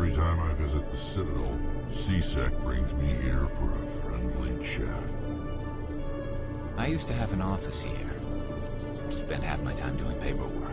Every time I visit the Citadel, C-Sec brings me here for a friendly chat. I used to have an office here. Spent half my time doing paperwork.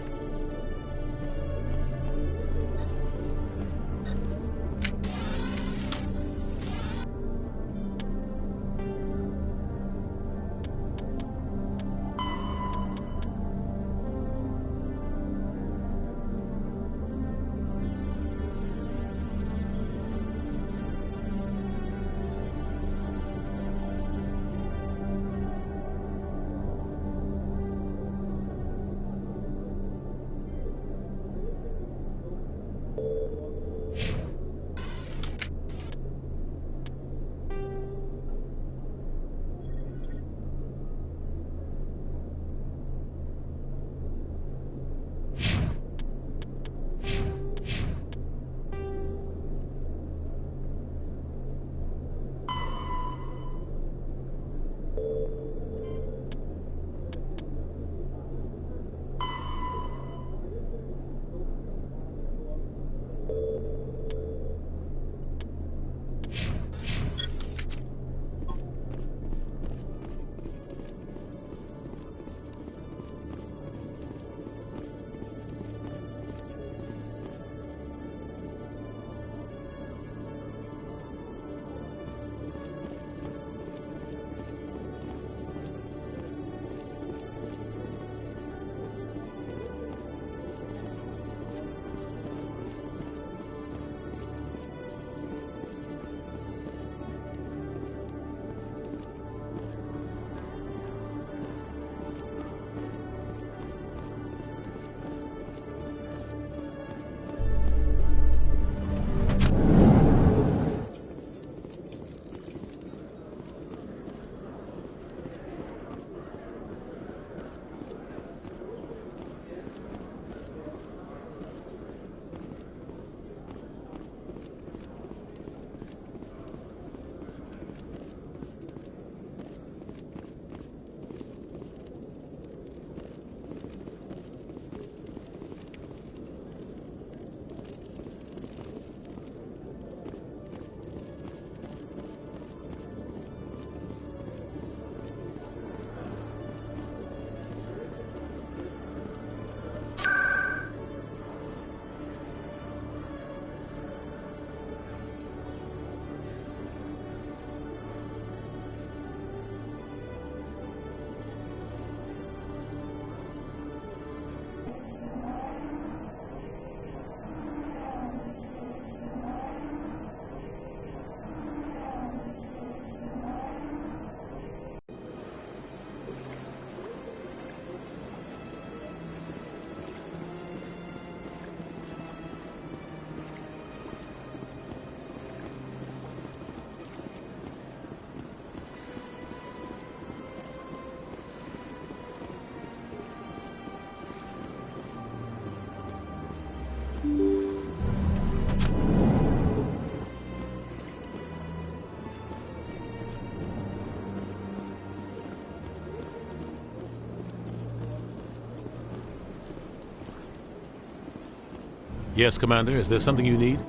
Yes, Commander. Is there something you need?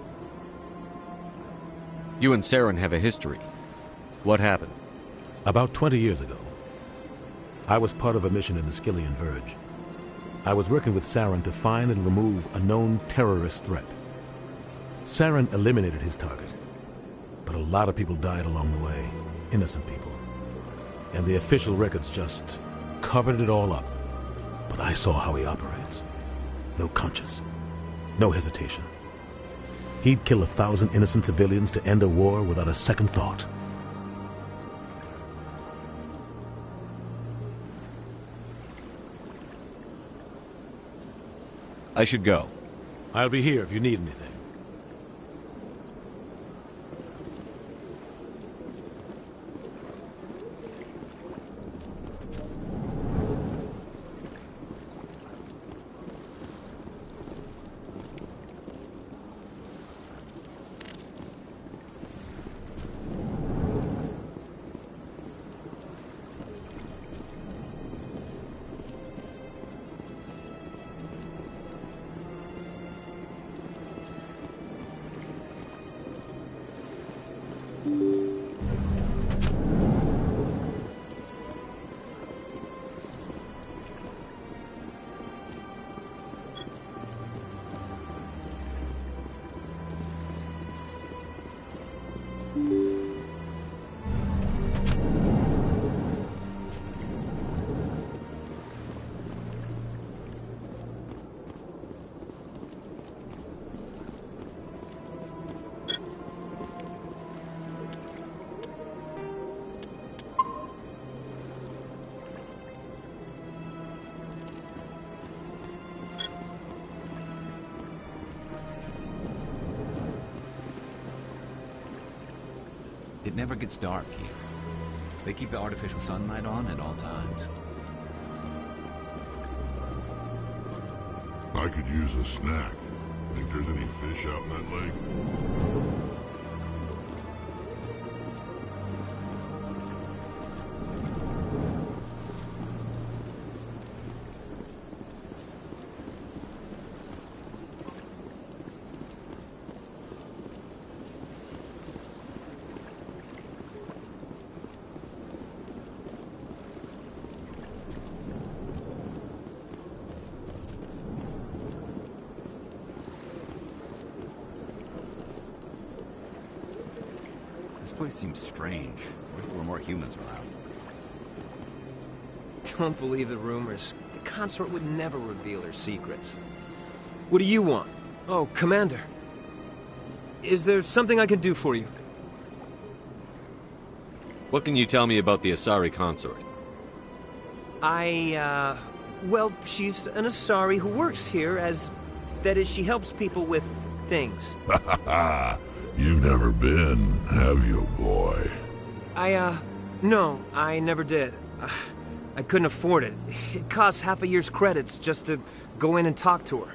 You and Saren have a history. What happened? About 20 years ago, I was part of a mission in the Skillian Verge. I was working with Saren to find and remove a known terrorist threat. Saren eliminated his target, but a lot of people died along the way, innocent people. And the official records just covered it all up. But I saw how he operates. No conscience. No hesitation. He'd kill 1,000 innocent civilians to end a war without a second thought. I should go. I'll be here if you need anything. It never gets dark here. They keep the artificial sunlight on at all times. I could use a snack. Think there's any fish out in that lake? This place seems strange. Wish there were more humans around. Don't believe the rumors. The consort would never reveal her secrets. What do you want? Oh, Commander. Is there something I can do for you? What can you tell me about the Asari consort? Well, she's an Asari who works here as... That is, she helps people with things. You've never been, have you, boy? No, I never did. I couldn't afford it. It costs half a year's credits just to go in and talk to her.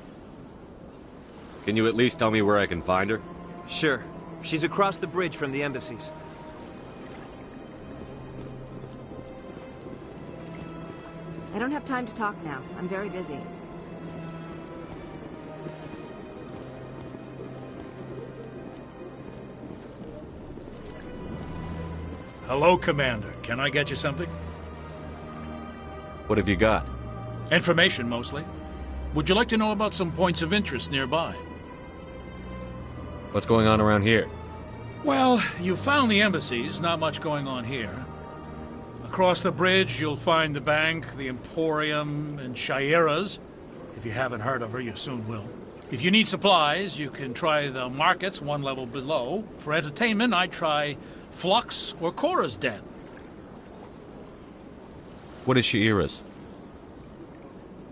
Can you at least tell me where I can find her? Sure. She's across the bridge from the embassies. I don't have time to talk now. I'm very busy. Hello, Commander. Can I get you something? What have you got? Information, mostly. Would you like to know about some points of interest nearby? What's going on around here? Well, you found the embassies. Not much going on here. Across the bridge, you'll find the bank, the Emporium, and Shaira's. If you haven't heard of her, you soon will. If you need supplies, you can try the markets one level below. For entertainment, I'd try Flux or Cora's Den. What is Shaira's?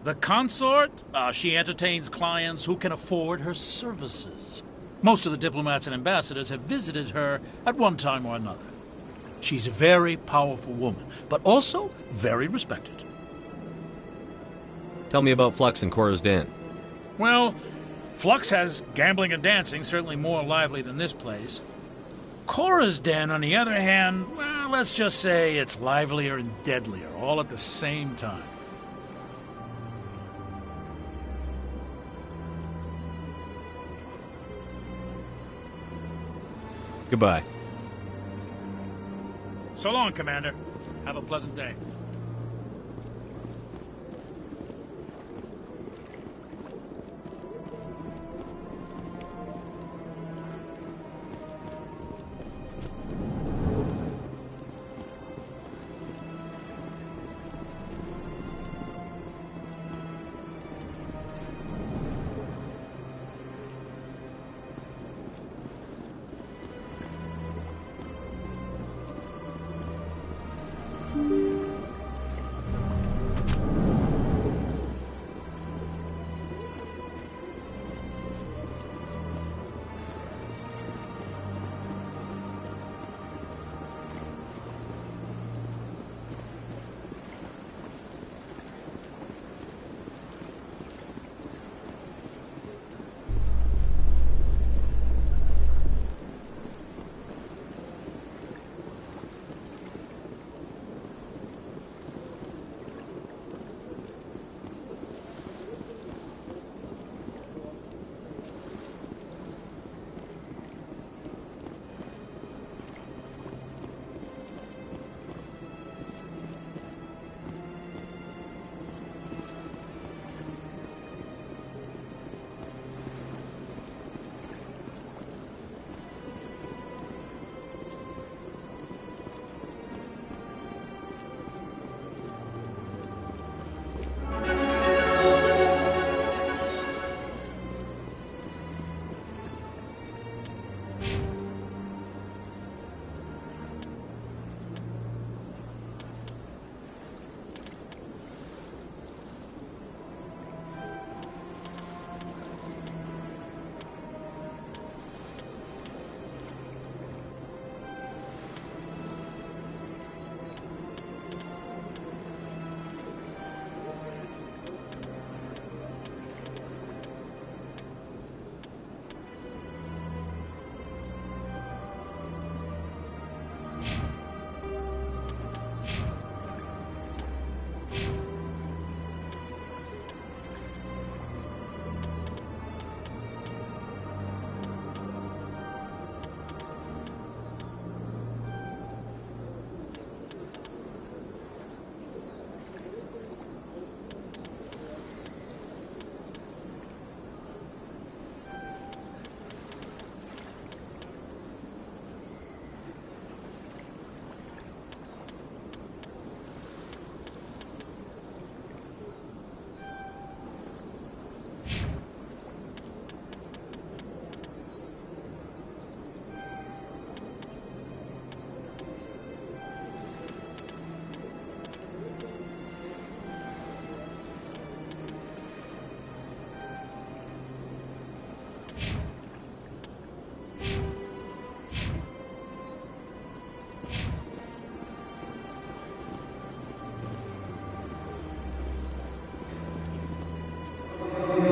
The consort? She entertains clients who can afford her services. Most of the diplomats and ambassadors have visited her at one time or another. She's a very powerful woman, but also very respected. Tell me about Flux and Cora's Den. Well, Flux has gambling and dancing, certainly more lively than this place. Cora's Den, on the other hand, well, let's just say it's livelier and deadlier, all at the same time. Goodbye. So long, Commander. Have a pleasant day.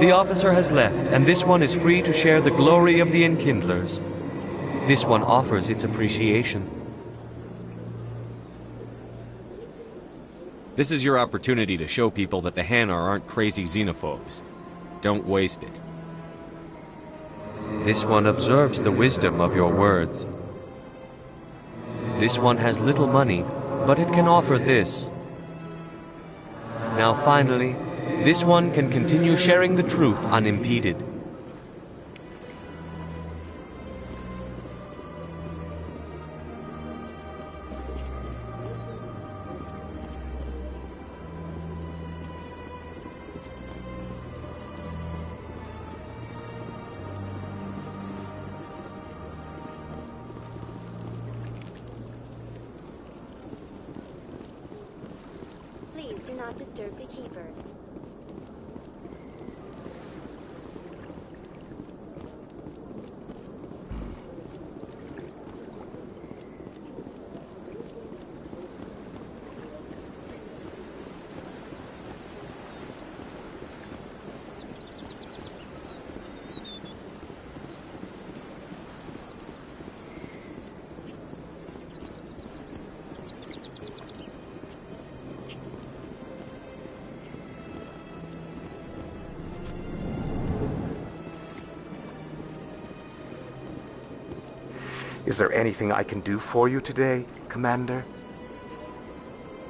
The officer has left, and this one is free to share the glory of the Enkindlers. This one offers its appreciation. This is your opportunity to show people that the Hanar aren't crazy xenophobes. Don't waste it. This one observes the wisdom of your words. This one has little money, but it can offer this. Now finally, this one can continue sharing the truth unimpeded. Please do not disturb the keepers. Is there anything I can do for you today, Commander?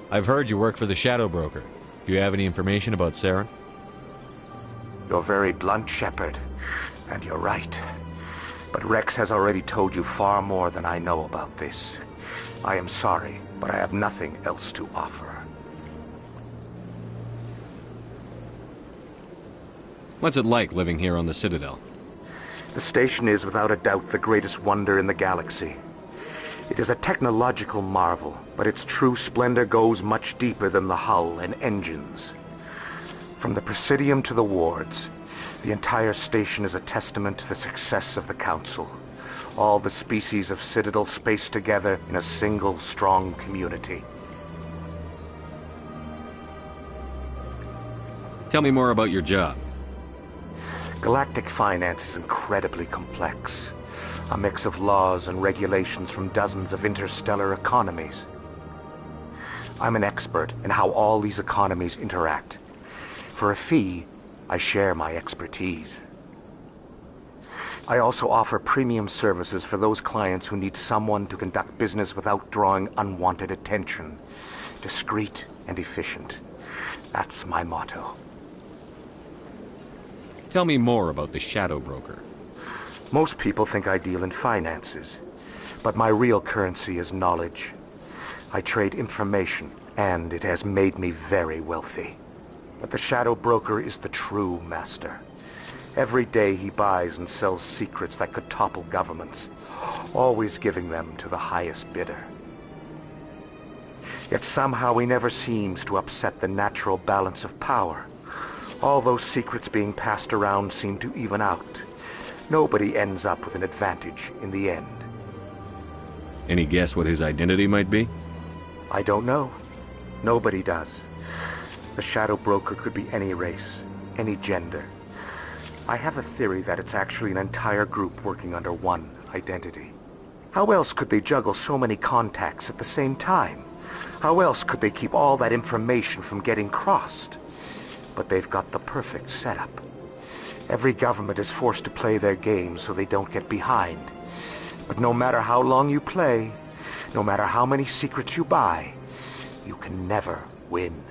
I've heard you work for the Shadow Broker. Do you have any information about Saren? You're very blunt, Shepard. And you're right. But Rex has already told you far more than I know about this. I am sorry, but I have nothing else to offer. What's it like living here on the Citadel? The station is without a doubt the greatest wonder in the galaxy. It is a technological marvel, but its true splendor goes much deeper than the hull and engines. From the Presidium to the wards, the entire station is a testament to the success of the Council. All the species of Citadel spaced together in a single strong community. Tell me more about your job. Galactic finance is incredibly complex. A mix of laws and regulations from dozens of interstellar economies. I'm an expert in how all these economies interact. For a fee, I share my expertise. I also offer premium services for those clients who need someone to conduct business without drawing unwanted attention. Discreet and efficient. That's my motto. Tell me more about the Shadow Broker. Most people think I deal in finances, but my real currency is knowledge. I trade information, and it has made me very wealthy. But the Shadow Broker is the true master. Every day he buys and sells secrets that could topple governments, always giving them to the highest bidder. Yet somehow he never seems to upset the natural balance of power. All those secrets being passed around seem to even out. Nobody ends up with an advantage in the end. Any guess what his identity might be? I don't know. Nobody does. The Shadow Broker could be any race, any gender. I have a theory that it's actually an entire group working under one identity. How else could they juggle so many contacts at the same time? How else could they keep all that information from getting crossed? But they've got the perfect setup. Every government is forced to play their game so they don't get behind. But no matter how long you play, no matter how many secrets you buy, you can never win.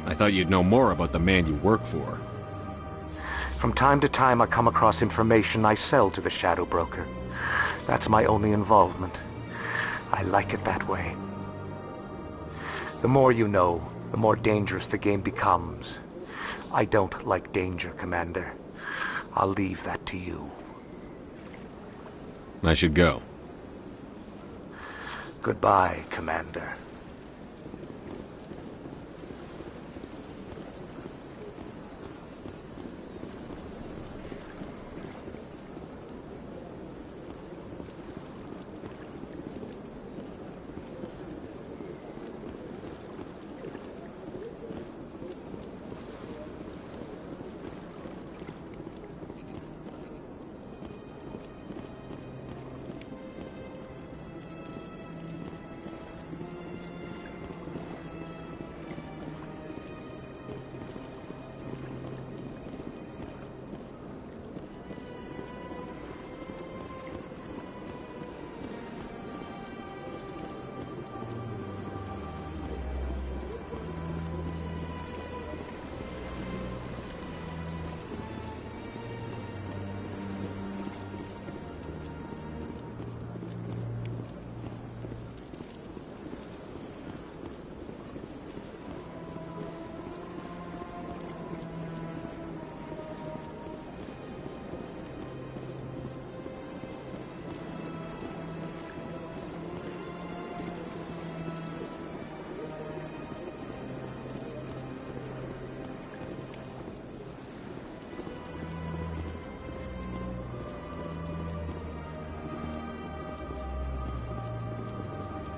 I thought you'd know more about the man you work for. From time to time I come across information I sell to the Shadow Broker. That's my only involvement. I like it that way. The more you know, the more dangerous the game becomes. I don't like danger, Commander. I'll leave that to you. I should go. Goodbye, Commander.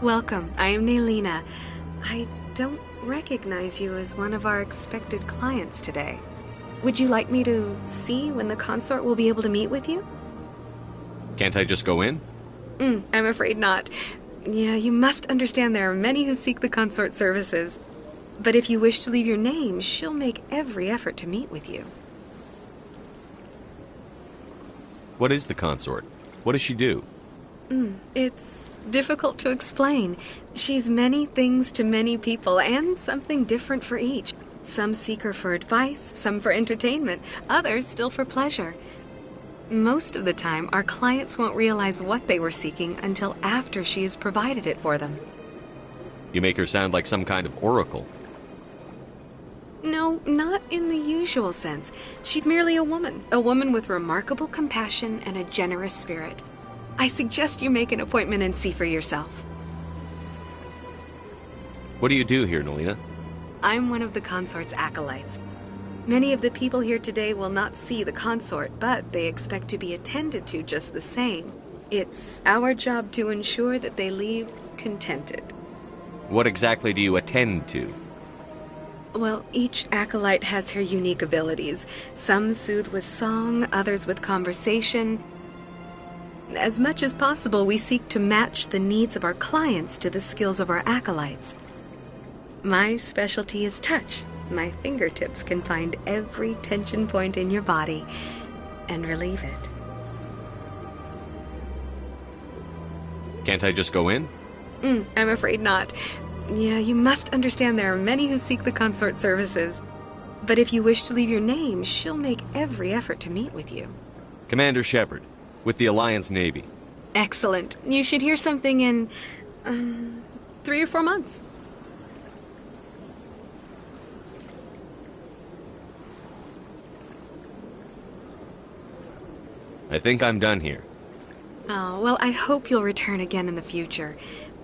Welcome. I am Naylina. I don't recognize you as one of our expected clients today. Would you like me to see when the consort will be able to meet with you? Can't I just go in? I'm afraid not. Yeah, you must understand there are many who seek the consort services. But if you wish to leave your name, she'll make every effort to meet with you. What is the consort? What does she do? It's difficult to explain. She's many things to many people, and something different for each. Some seek her for advice, some for entertainment, others still for pleasure. Most of the time, our clients won't realize what they were seeking until after she has provided it for them. You make her sound like some kind of oracle. No, not in the usual sense. She's merely a woman with remarkable compassion and a generous spirit. I suggest you make an appointment and see for yourself. What do you do here, Naylina? I'm one of the consort's acolytes. Many of the people here today will not see the consort, but they expect to be attended to just the same. It's our job to ensure that they leave contented. What exactly do you attend to? Well, each acolyte has her unique abilities. Some soothe with song, others with conversation. As much as possible, we seek to match the needs of our clients to the skills of our acolytes. My specialty is touch. My fingertips can find every tension point in your body and relieve it. Can't I just go in? I'm afraid not. Yeah, you must understand there are many who seek the consort services. But if you wish to leave your name, she'll make every effort to meet with you. Commander Shepard, with the Alliance Navy. Excellent. You should hear something in 3 or 4 months. I think I'm done here. Oh, well, I hope you'll return again in the future.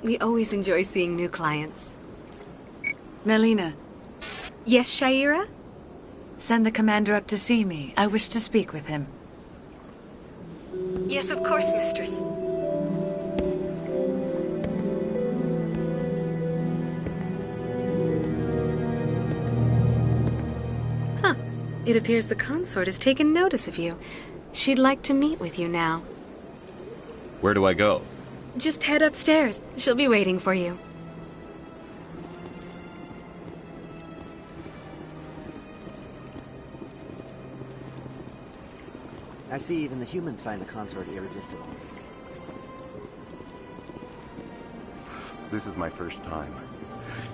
We always enjoy seeing new clients. Naylina. Yes, Shaira? Send the commander up to see me. I wish to speak with him. Yes, of course, mistress. Huh. It appears the consort has taken notice of you. She'd like to meet with you now. Where do I go? Just head upstairs. She'll be waiting for you. I see even the humans find the consort irresistible. This is my first time.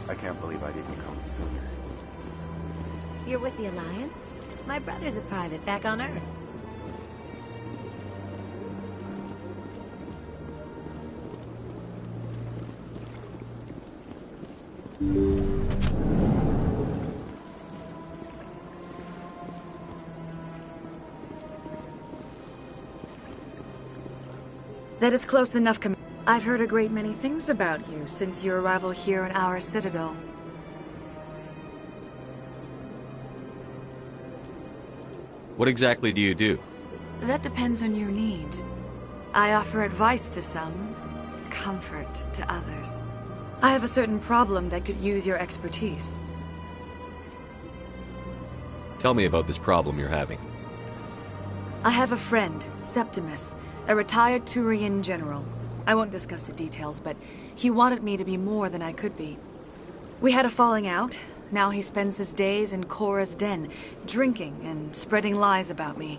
I can't believe I didn't come sooner. You're with the Alliance? My brother's a private back on Earth. That is close enough, I've heard a great many things about you since your arrival here in our citadel. What exactly do you do? That depends on your needs. I offer advice to some, comfort to others. I have a certain problem that could use your expertise. Tell me about this problem you're having. I have a friend, Septimus, a retired Turian general. I won't discuss the details, but he wanted me to be more than I could be. We had a falling out. Now he spends his days in Korra's den, drinking and spreading lies about me.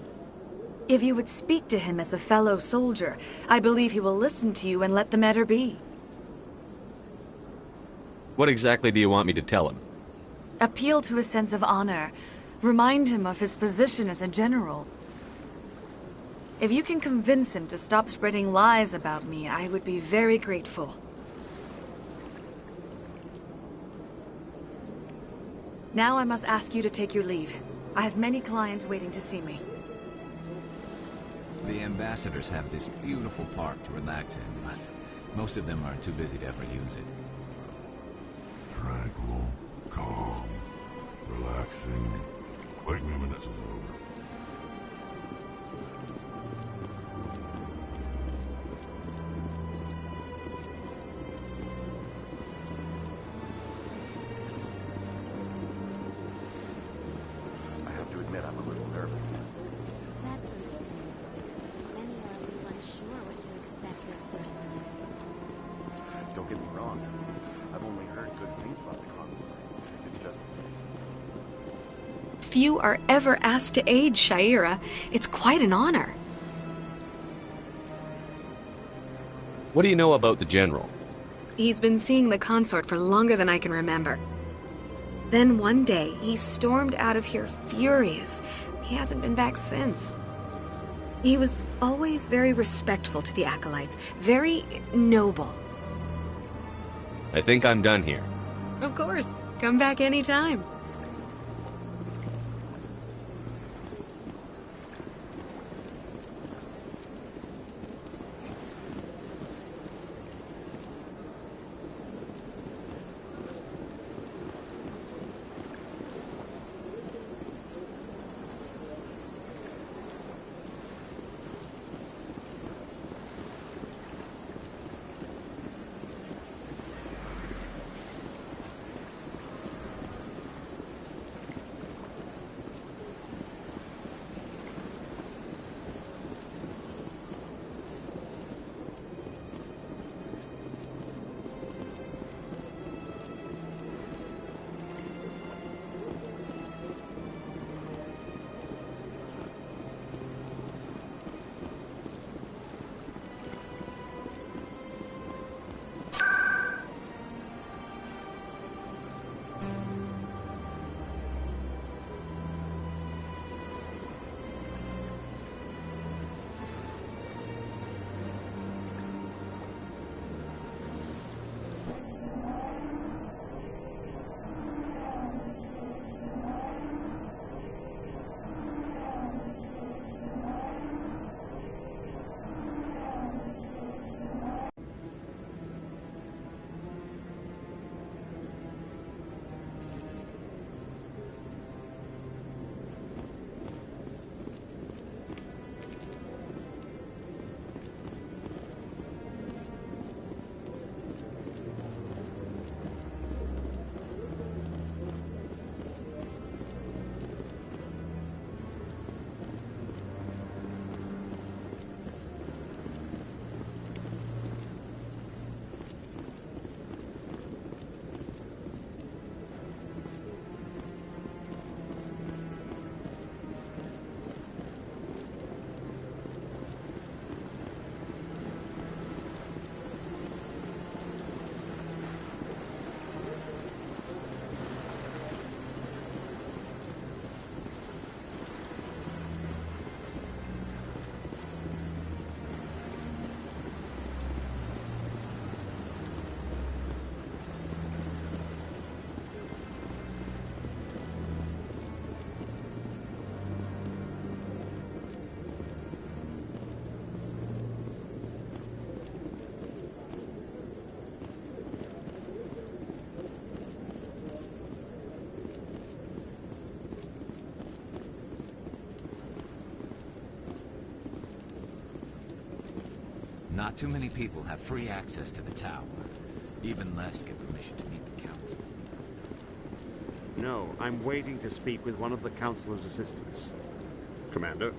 If you would speak to him as a fellow soldier, I believe he will listen to you and let the matter be. What exactly do you want me to tell him? Appeal to his sense of honor. Remind him of his position as a general. If you can convince him to stop spreading lies about me, I would be very grateful. Now I must ask you to take your leave. I have many clients waiting to see me. The ambassadors have this beautiful park to relax in, but most of them are too busy to ever use it. Tranquil, calm, relaxing. Wake me when this is over. Don't get me wrong. I've only heard good things about the consort. It's just... Few are ever asked to aid Sha'ira. It's quite an honor. What do you know about the General? He's been seeing the consort for longer than I can remember. Then one day, he stormed out of here furious. He hasn't been back since. He was always very respectful to the acolytes, very noble. I think I'm done here. Of course. Come back anytime. Not too many people have free access to the tower. Even less get permission to meet the council. No, I'm waiting to speak with one of the councilor's assistants. Commander?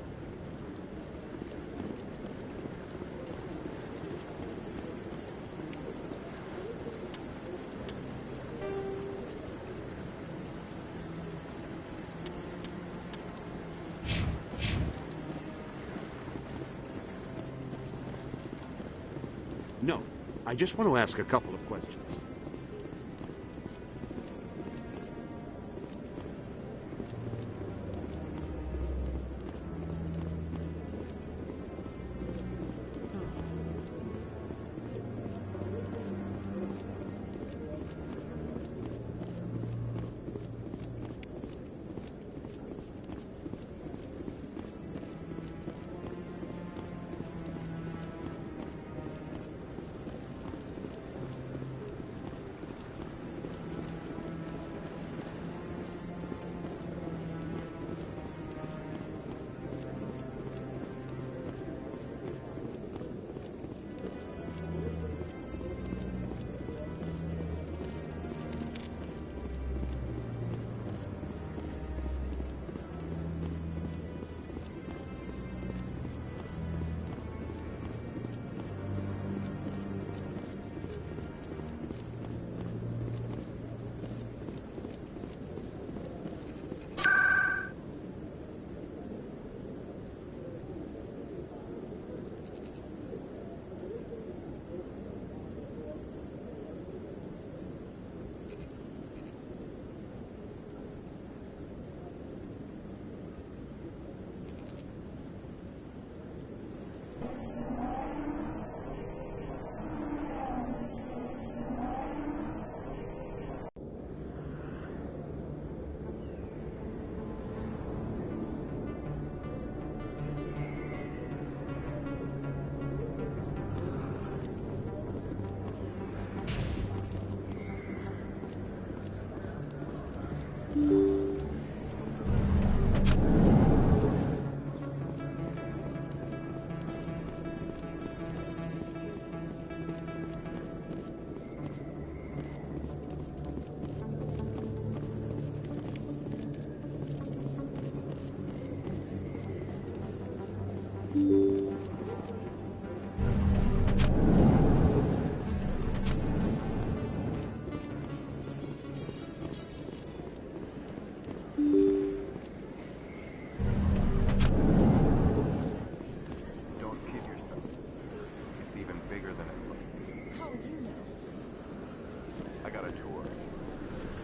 No, I just want to ask a couple of questions.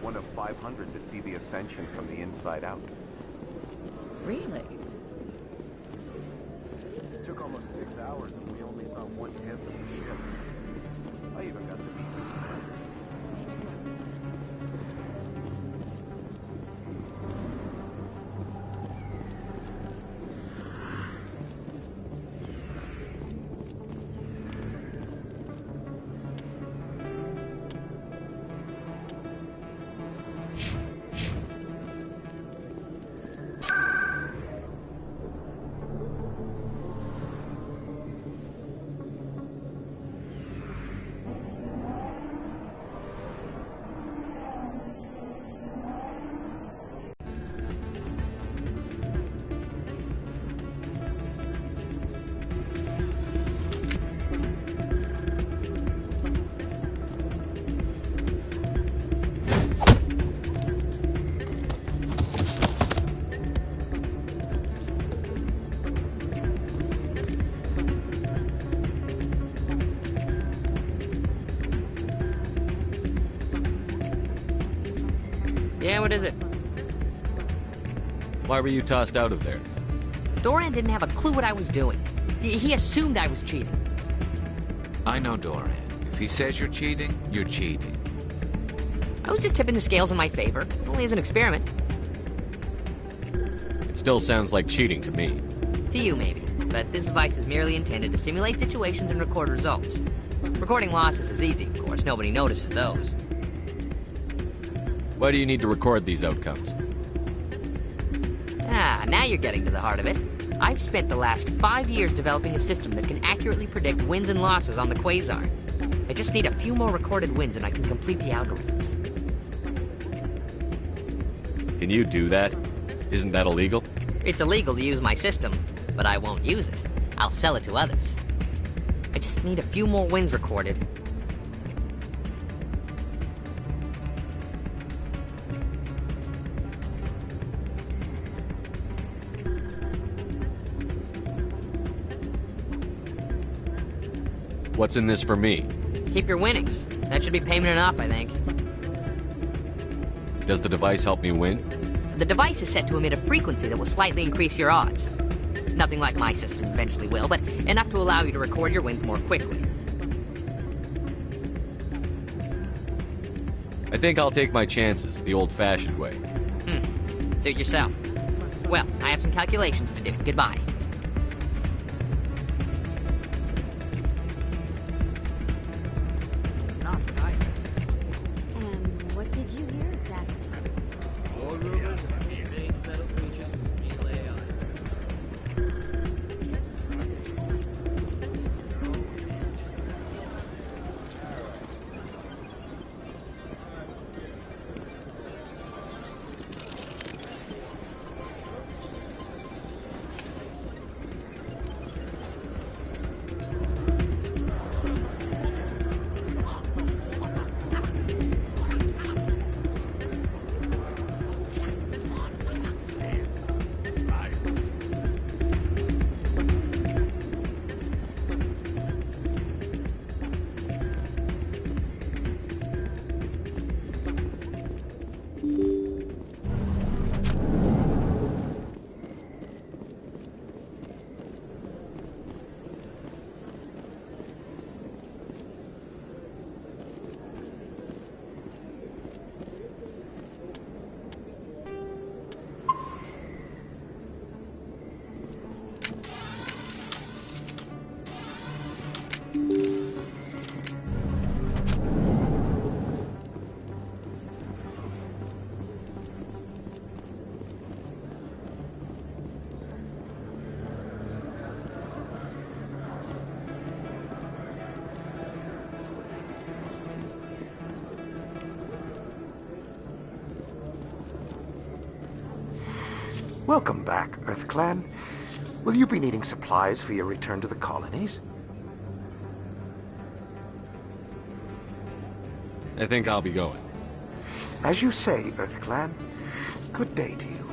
One of 500 to see the ascension from the inside out. Really? It took almost 6 hours and we only saw 1/10 of the ship. I even got to meet the commander. Yeah, what is it? Why were you tossed out of there? Doran didn't have a clue what I was doing. He assumed I was cheating. I know Doran. If he says you're cheating, you're cheating. I was just tipping the scales in my favor, only as an experiment. It still sounds like cheating to me. To you, maybe. But this device is merely intended to simulate situations and record results. Recording losses is easy, of course. Nobody notices those. Why do you need to record these outcomes? Ah, now you're getting to the heart of it. I've spent the last 5 years developing a system that can accurately predict wins and losses on the Quasar. I just need a few more recorded wins and I can complete the algorithms. Can you do that? Isn't that illegal? It's illegal to use my system, but I won't use it. I'll sell it to others. I just need a few more wins recorded. What's in this for me? Keep your winnings. That should be payment enough, I think. Does the device help me win? The device is set to emit a frequency that will slightly increase your odds. Nothing like my system eventually will, but enough to allow you to record your wins more quickly. I think I'll take my chances the old-fashioned way. Suit yourself. Well, I have some calculations to do. Goodbye. It's not what I heard. And what did you hear exactly? More rumors about strange metal creatures with real AI. Welcome back, Earth Clan. Will you be needing supplies for your return to the colonies? I think I'll be going. As you say, Earth Clan. Good day to you.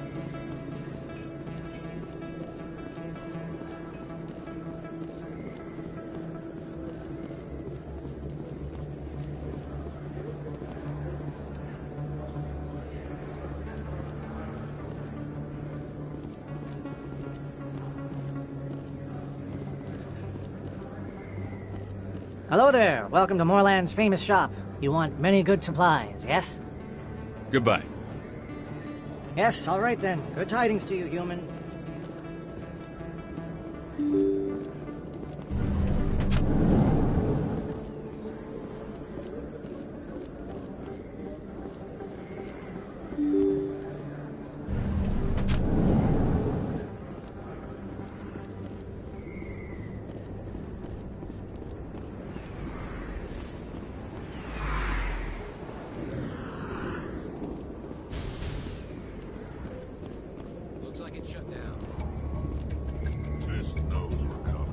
Hello there. Welcome to Moorland's famous shop. You want many good supplies, yes? Goodbye. Yes, all right then. Good tidings to you, human. Looks like it's shut down. Fist knows we're coming.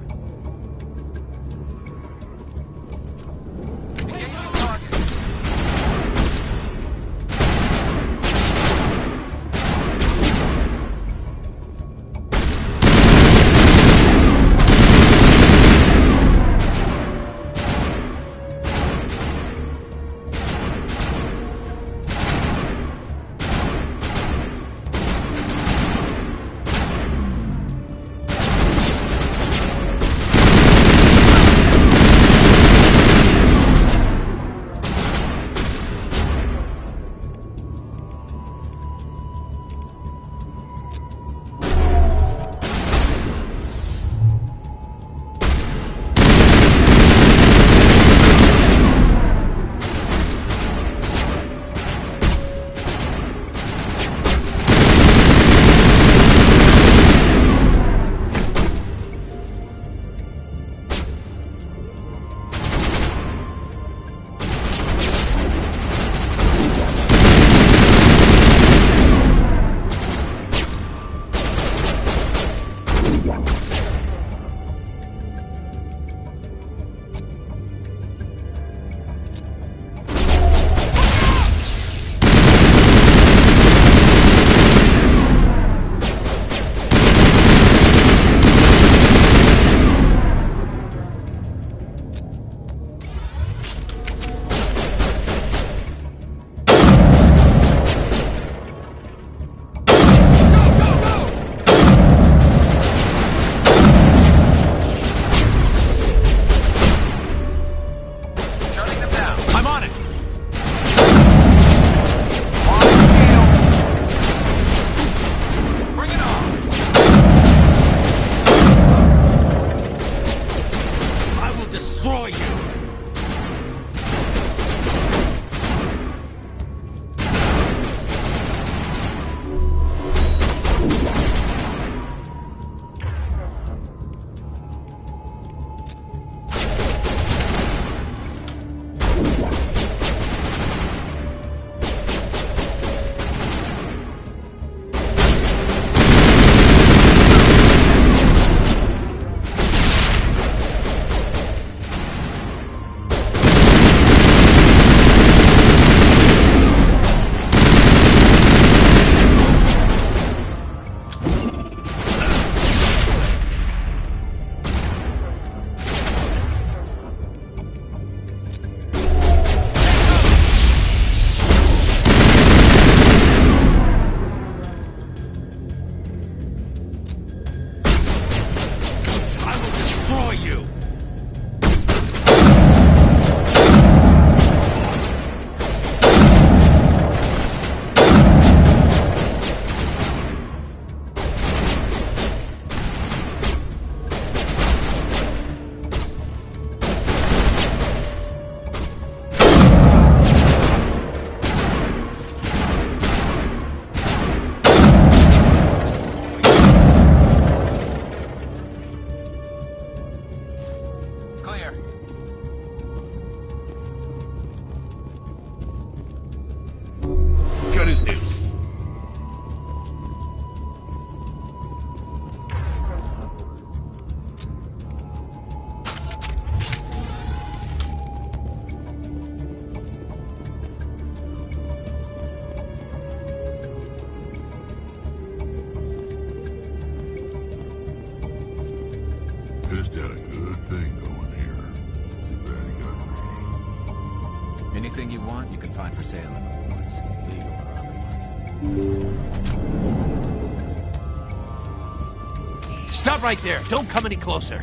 Anything you want, you can find for sale in the woods, legal or otherwise. Stop right there! Don't come any closer!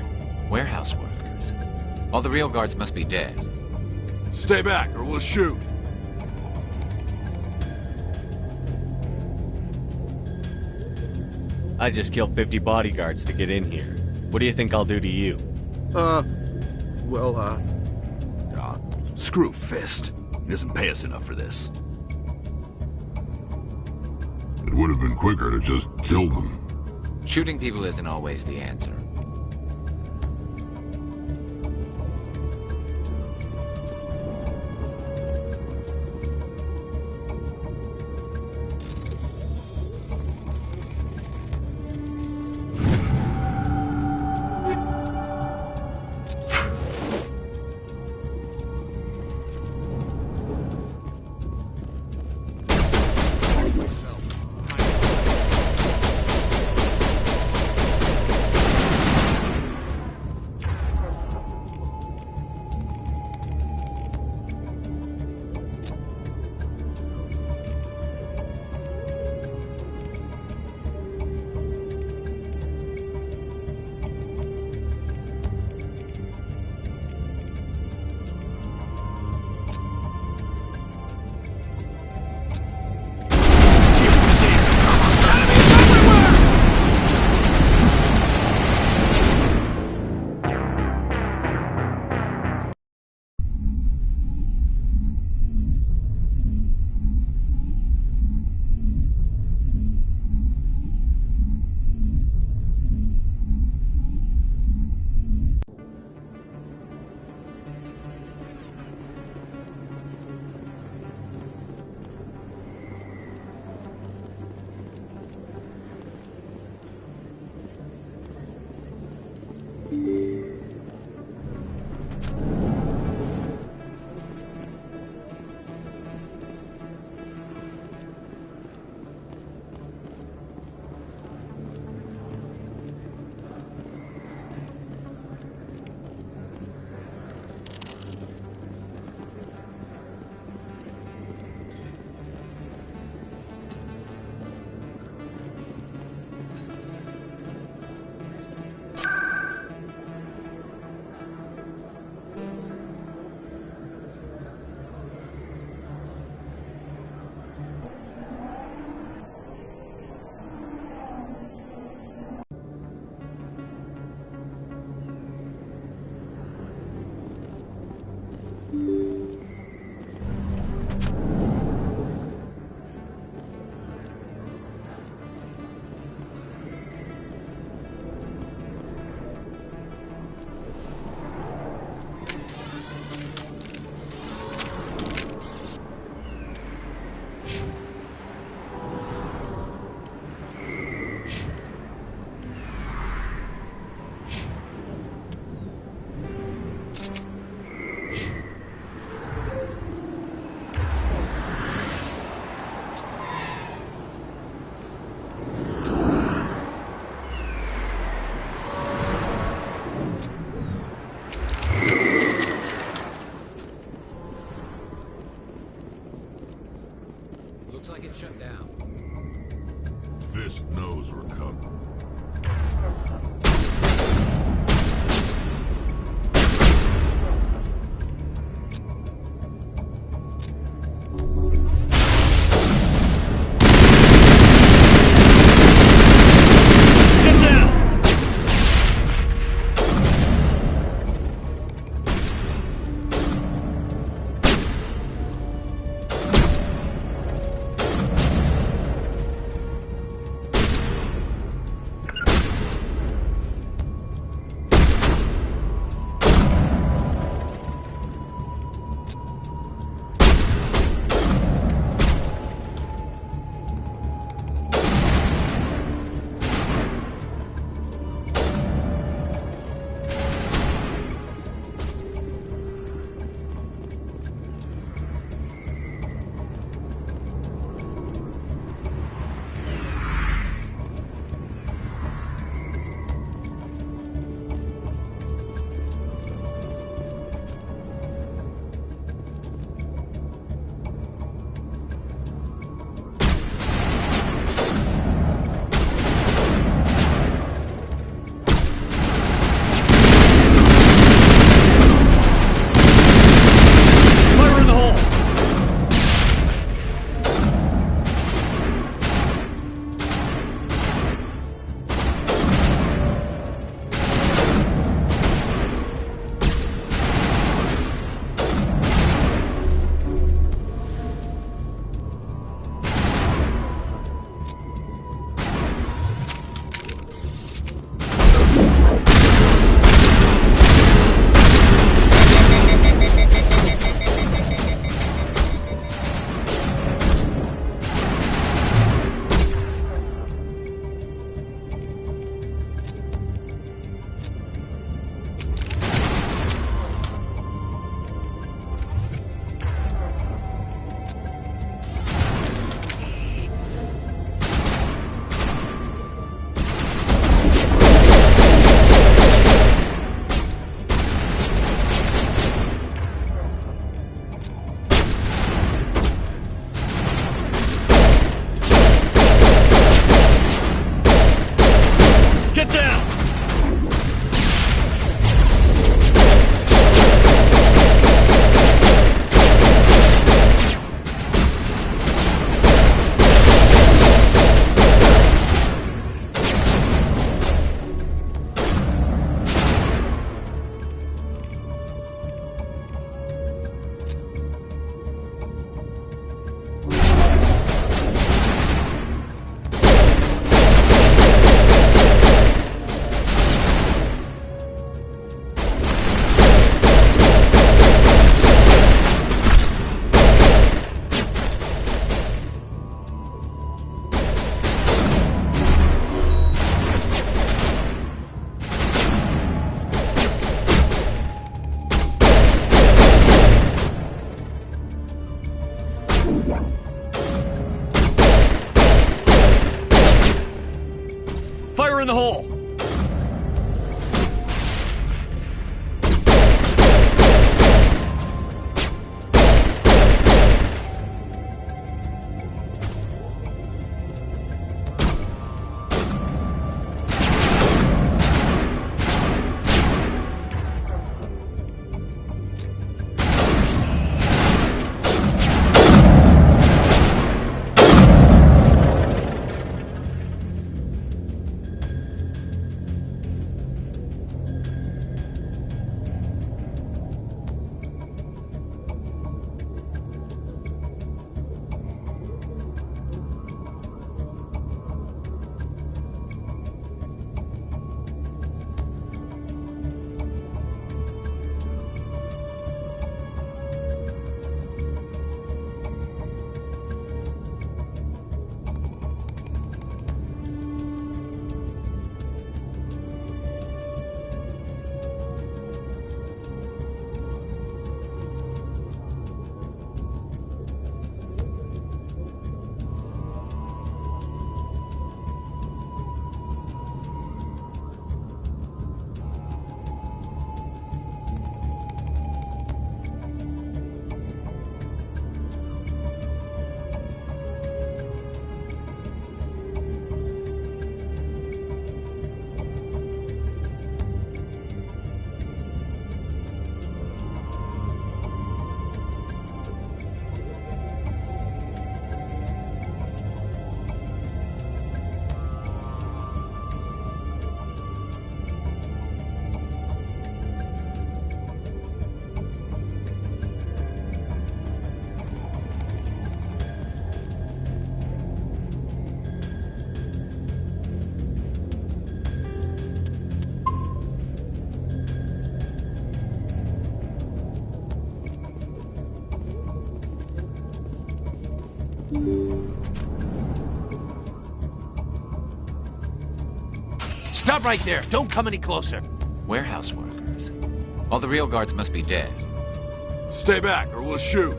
Warehouse workers. All the real guards must be dead. Stay back, or we'll shoot. I just killed 50 bodyguards to get in here. What do you think I'll do to you? Screw Fist. He doesn't pay us enough for this. It would have been quicker to just kill them. Shooting people isn't always the answer. Looks like it's shut down. Fist knows we're coming. Fire in the hole! Stop right there. Don't come any closer. Warehouse workers. All the real guards must be dead. Stay back or we'll shoot.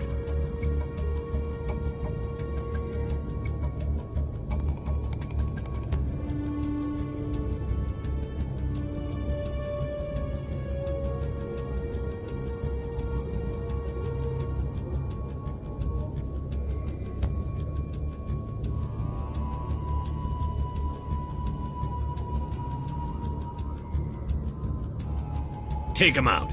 Take him out.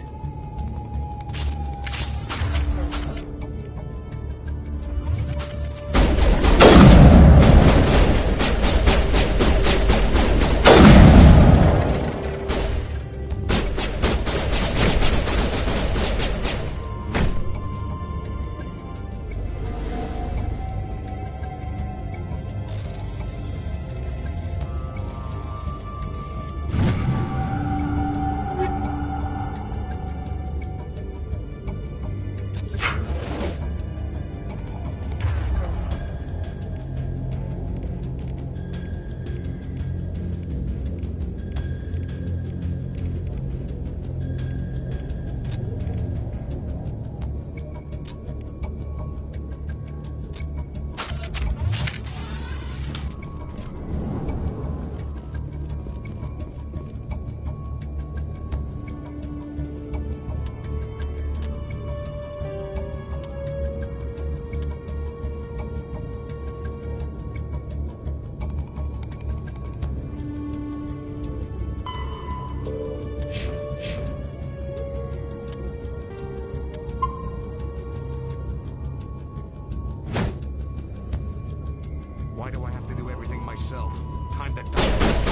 Why do I have to do everything myself? Time to die.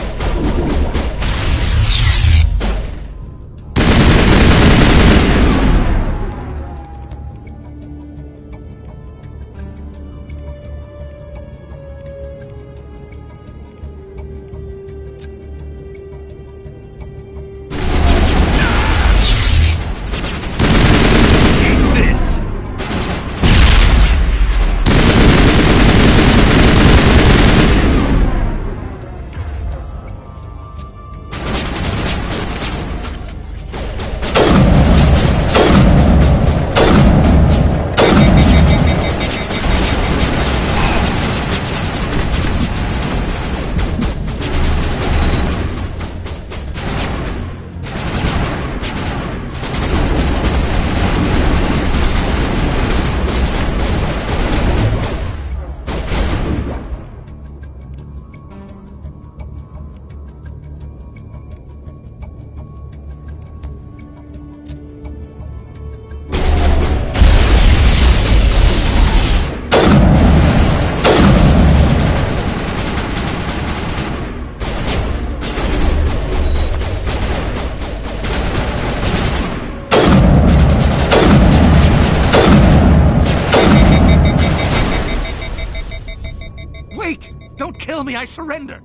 Wait! Don't kill me, I surrender!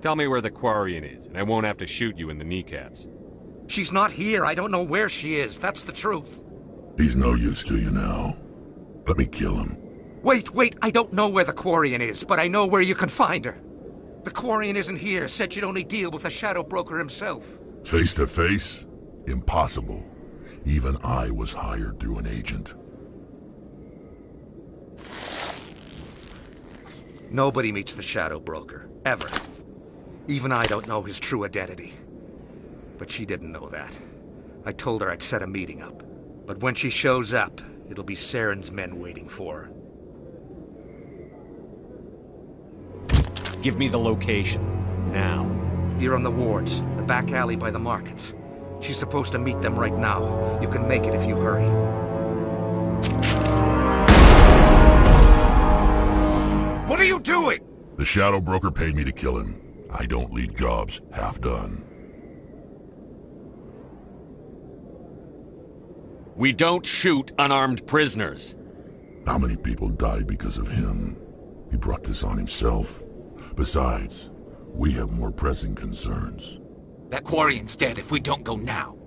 Tell me where the Quarian is, and I won't have to shoot you in the kneecaps. She's not here. I don't know where she is. That's the truth. He's no use to you now. Let me kill him. Wait. I don't know where the Quarian is, but I know where you can find her. The Quarian isn't here. Said you'd only deal with the Shadow Broker himself. Face to face? Impossible. Even I was hired through an agent. Nobody meets the Shadow Broker. Ever. Even I don't know his true identity. But she didn't know that. I told her I'd set a meeting up. But when she shows up, it'll be Saren's men waiting for her. Give me the location. Now. Here on the wards, the back alley by the markets. She's supposed to meet them right now. You can make it if you hurry. What are you doing? The Shadow Broker paid me to kill him. I don't leave jobs half done. We don't shoot unarmed prisoners. How many people died because of him? He brought this on himself. Besides, we have more pressing concerns. That Quarian's dead if we don't go now.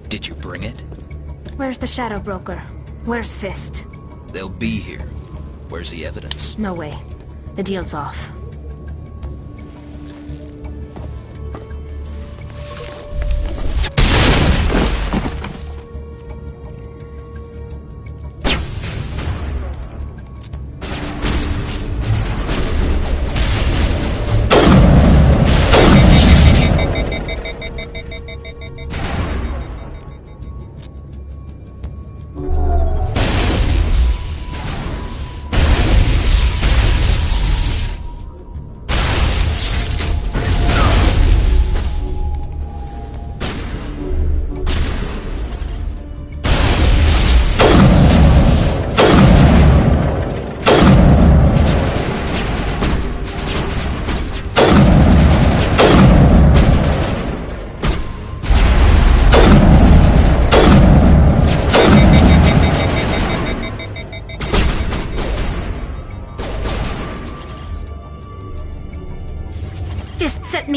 Did you bring it? Where's the Shadow Broker? Where's Fist? They'll be here. Where's the evidence? No way. The deal's off.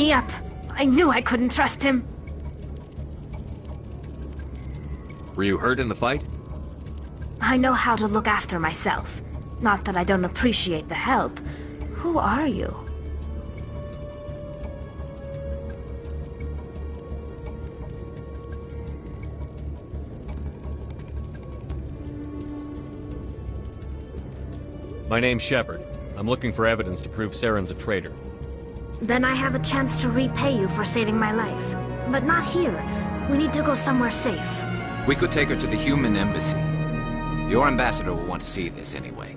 me up. I knew I couldn't trust him. Were you hurt in the fight? I know how to look after myself. Not that I don't appreciate the help. Who are you? My name's Shepard. I'm looking for evidence to prove Saren's a traitor. Then I have a chance to repay you for saving my life. But not here. We need to go somewhere safe. We could take her to the human embassy. Your ambassador will want to see this anyway.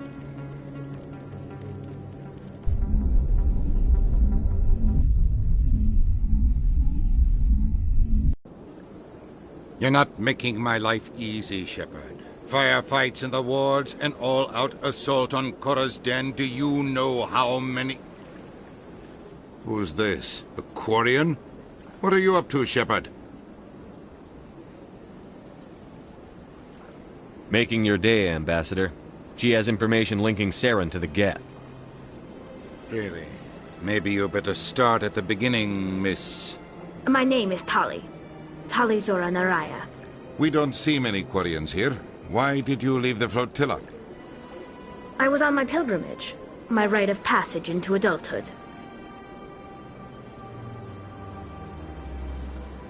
You're not making my life easy, Shepard. Firefights in the wards, an all-out assault on Korra's den. Do you know how many... Who's this? The Quarian? What are you up to, Shepard? Making your day, Ambassador. She has information linking Saren to the Geth. Really? Maybe you better start at the beginning, Miss... My name is Tali. Tali Zora Naraya. We don't see many Quarians here. Why did you leave the flotilla? I was on my pilgrimage. My rite of passage into adulthood.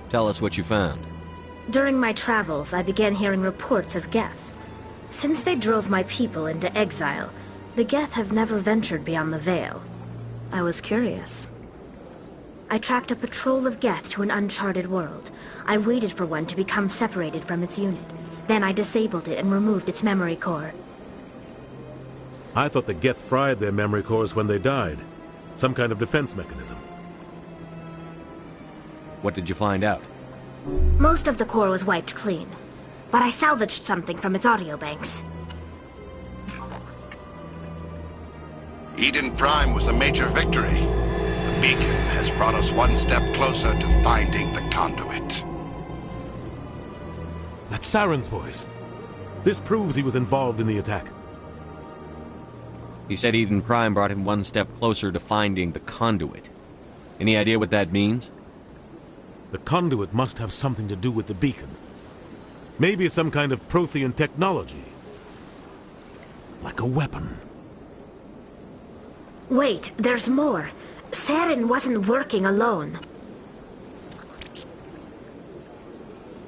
Tell us what you found. During my travels, I began hearing reports of Geth. Since they drove my people into exile, the Geth have never ventured beyond the Veil. I was curious. I tracked a patrol of Geth to an uncharted world. I waited for one to become separated from its unit. Then I disabled it and removed its memory core. I thought the Geth fried their memory cores when they died. Some kind of defense mechanism. What did you find out? Most of the core was wiped clean, but I salvaged something from its audio banks. Eden Prime was a major victory. The beacon has brought us one step closer to finding the conduit. That's Saren's voice. This proves he was involved in the attack. He said Eden Prime brought him one step closer to finding the conduit. Any idea what that means? The conduit must have something to do with the beacon. Maybe it's some kind of Prothean technology. Like a weapon. Wait, there's more. Saren wasn't working alone.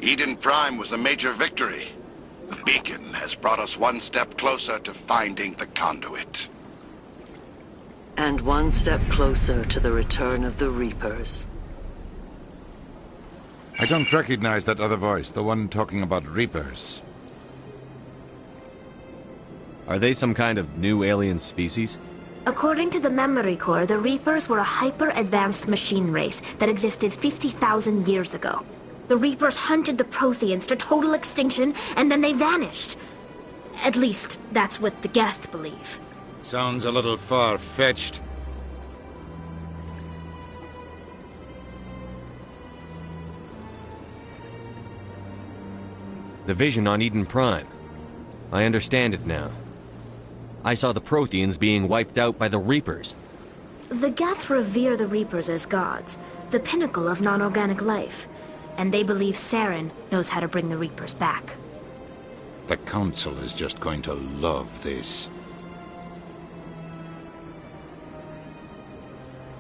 Eden Prime was a major victory. The beacon has brought us one step closer to finding the conduit. And one step closer to the return of the Reapers. I don't recognize that other voice, the one talking about Reapers. Are they some kind of new alien species? According to the memory core, the Reapers were a hyper-advanced machine race that existed 50,000 years ago. The Reapers hunted the Protheans to total extinction, and then they vanished. At least, that's what the Geth believe. Sounds a little far-fetched. The vision on Eden Prime. I understand it now. I saw the Protheans being wiped out by the Reapers. The Geth revere the Reapers as gods, the pinnacle of non-organic life. And they believe Saren knows how to bring the Reapers back. The Council is just going to love this.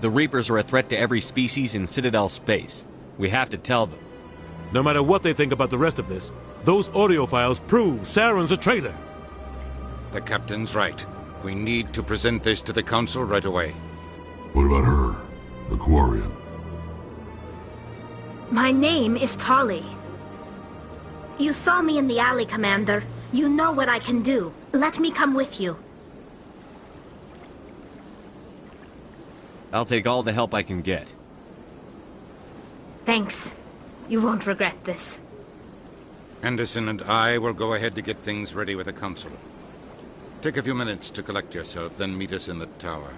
The Reapers are a threat to every species in Citadel space. We have to tell them. No matter what they think about the rest of this, those audio files prove Saren's a traitor. The Captain's right. We need to present this to the Council right away. What about her? The Quarian? My name is Tali. You saw me in the alley, Commander. You know what I can do. Let me come with you. I'll take all the help I can get. Thanks. You won't regret this. Anderson and I will go ahead to get things ready with the Council. Take a few minutes to collect yourself, then meet us in the tower.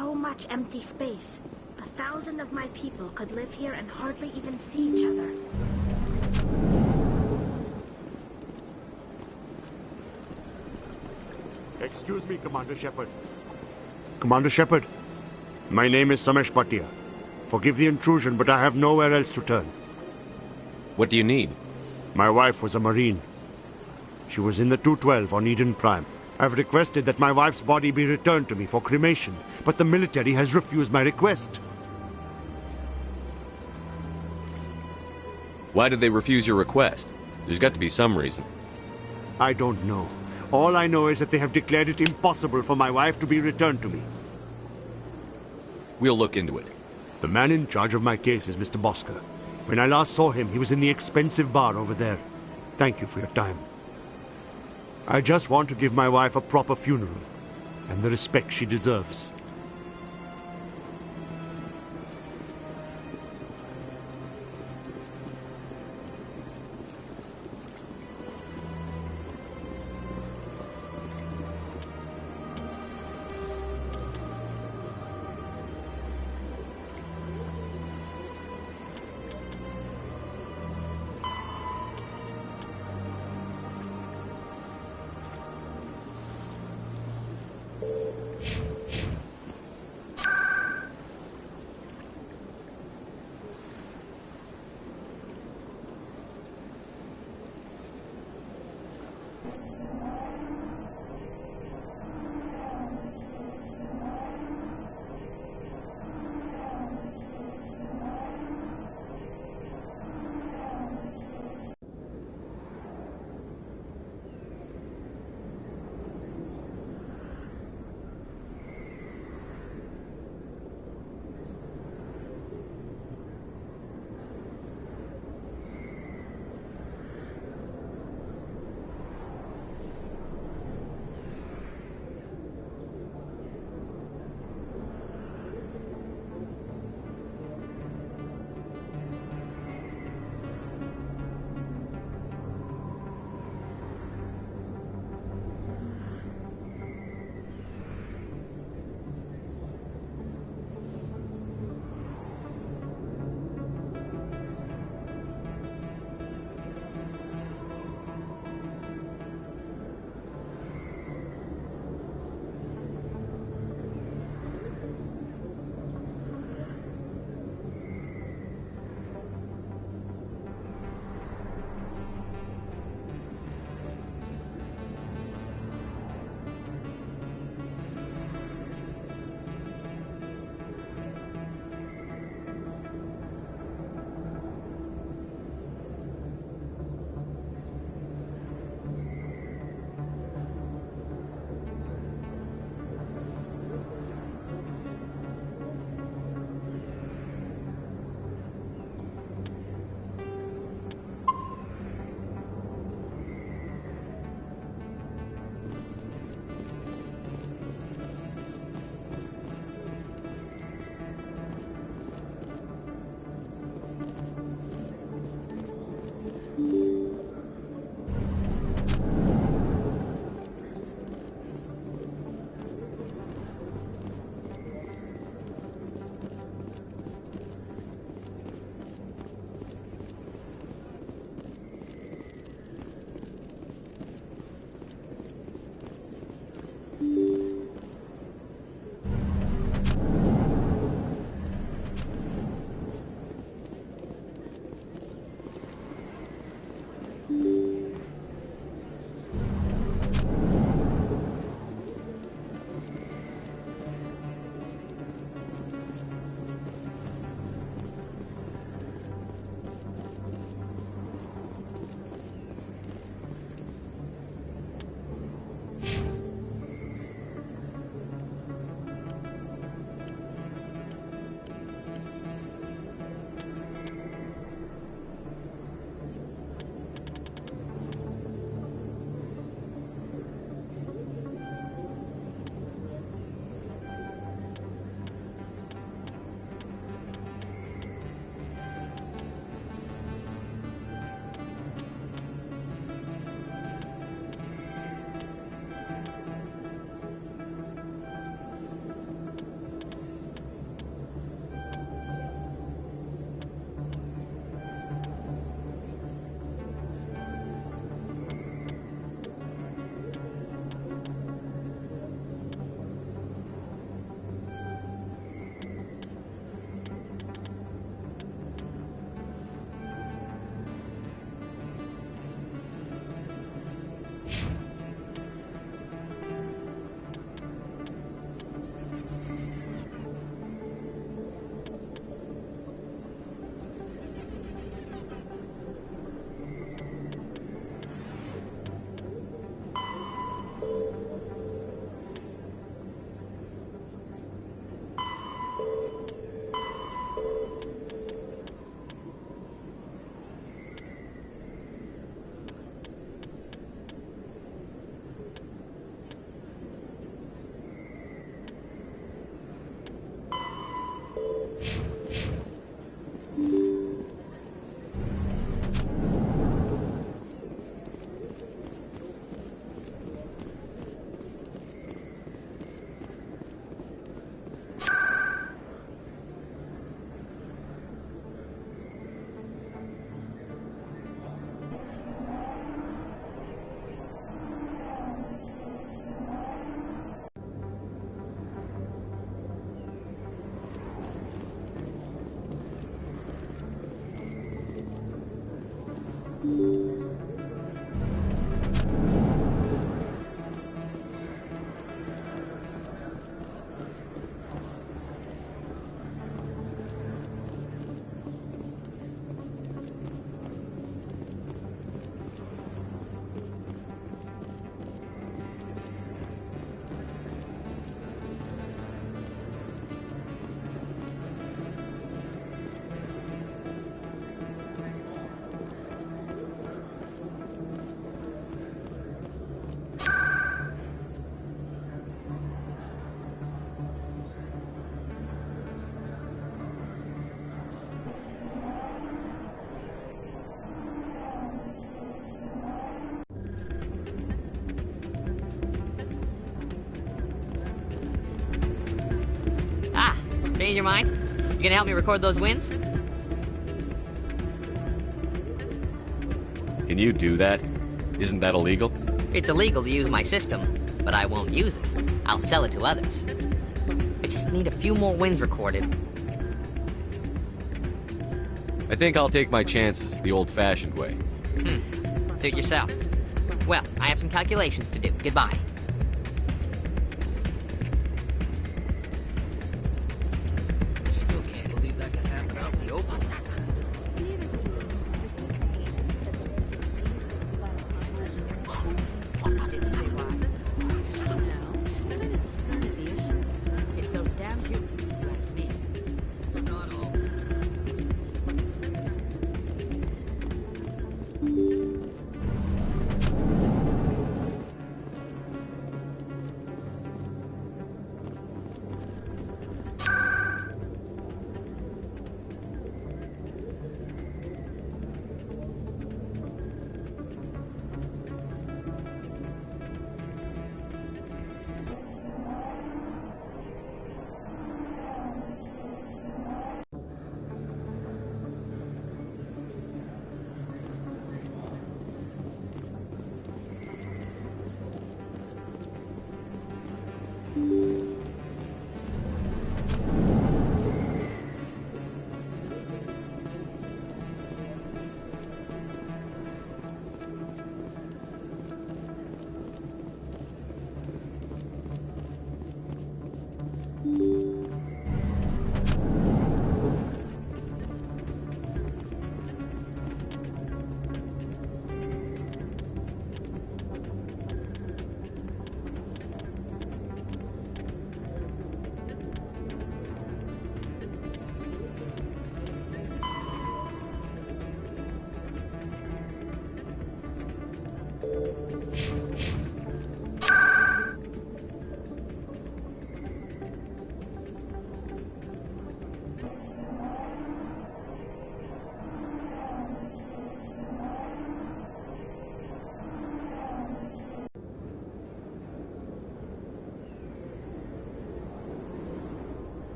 so much empty space. 1,000 of my people could live here and hardly even see each other. Excuse me, Commander Shepard. Commander Shepard, my name is Samesh Bhatia. Forgive the intrusion, but I have nowhere else to turn. What do you need? My wife was a Marine. She was in the 212 on Eden Prime. I've requested that my wife's body be returned to me for cremation, but the military has refused my request. Why did they refuse your request? There's got to be some reason. I don't know. All I know is that they have declared it impossible for my wife to be returned to me. We'll look into it. The man in charge of my case is Mr. Bosker. When I last saw him, he was in the expensive bar over there. Thank you for your time. I just want to give my wife a proper funeral, and the respect she deserves. Change your mind? You gonna help me record those wins? Can you do that? Isn't that illegal? It's illegal to use my system, but I won't use it. I'll sell it to others. I just need a few more wins recorded. I think I'll take my chances the old-fashioned way. Suit yourself. Well, I have some calculations to do. Goodbye. Still can't believe that can happen out in the open. It's those damn humans, if you ask me. Not all.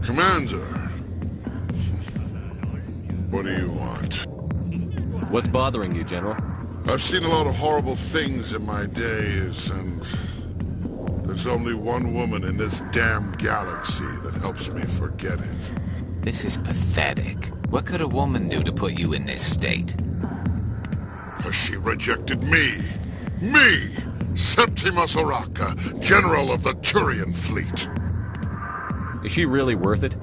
Commander! What do you want? What's bothering you, General? I've seen a lot of horrible things in my days, and there's only one woman in this damn galaxy that helps me forget it. This is pathetic. What could a woman do to put you in this state? Because she rejected me! Me! Septimus Oraka, General of the Turian Fleet! Is she really worth it?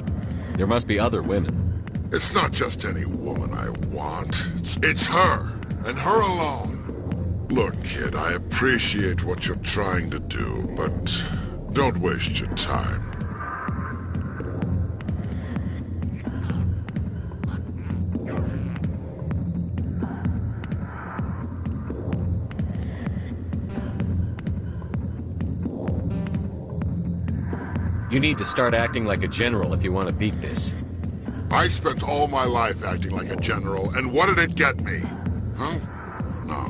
There must be other women. It's not just any woman I want. It's her, and her alone. Look, kid, I appreciate what you're trying to do, but don't waste your time. You need to start acting like a general if you want to beat this. I spent all my life acting like a general, and what did it get me? Huh? No,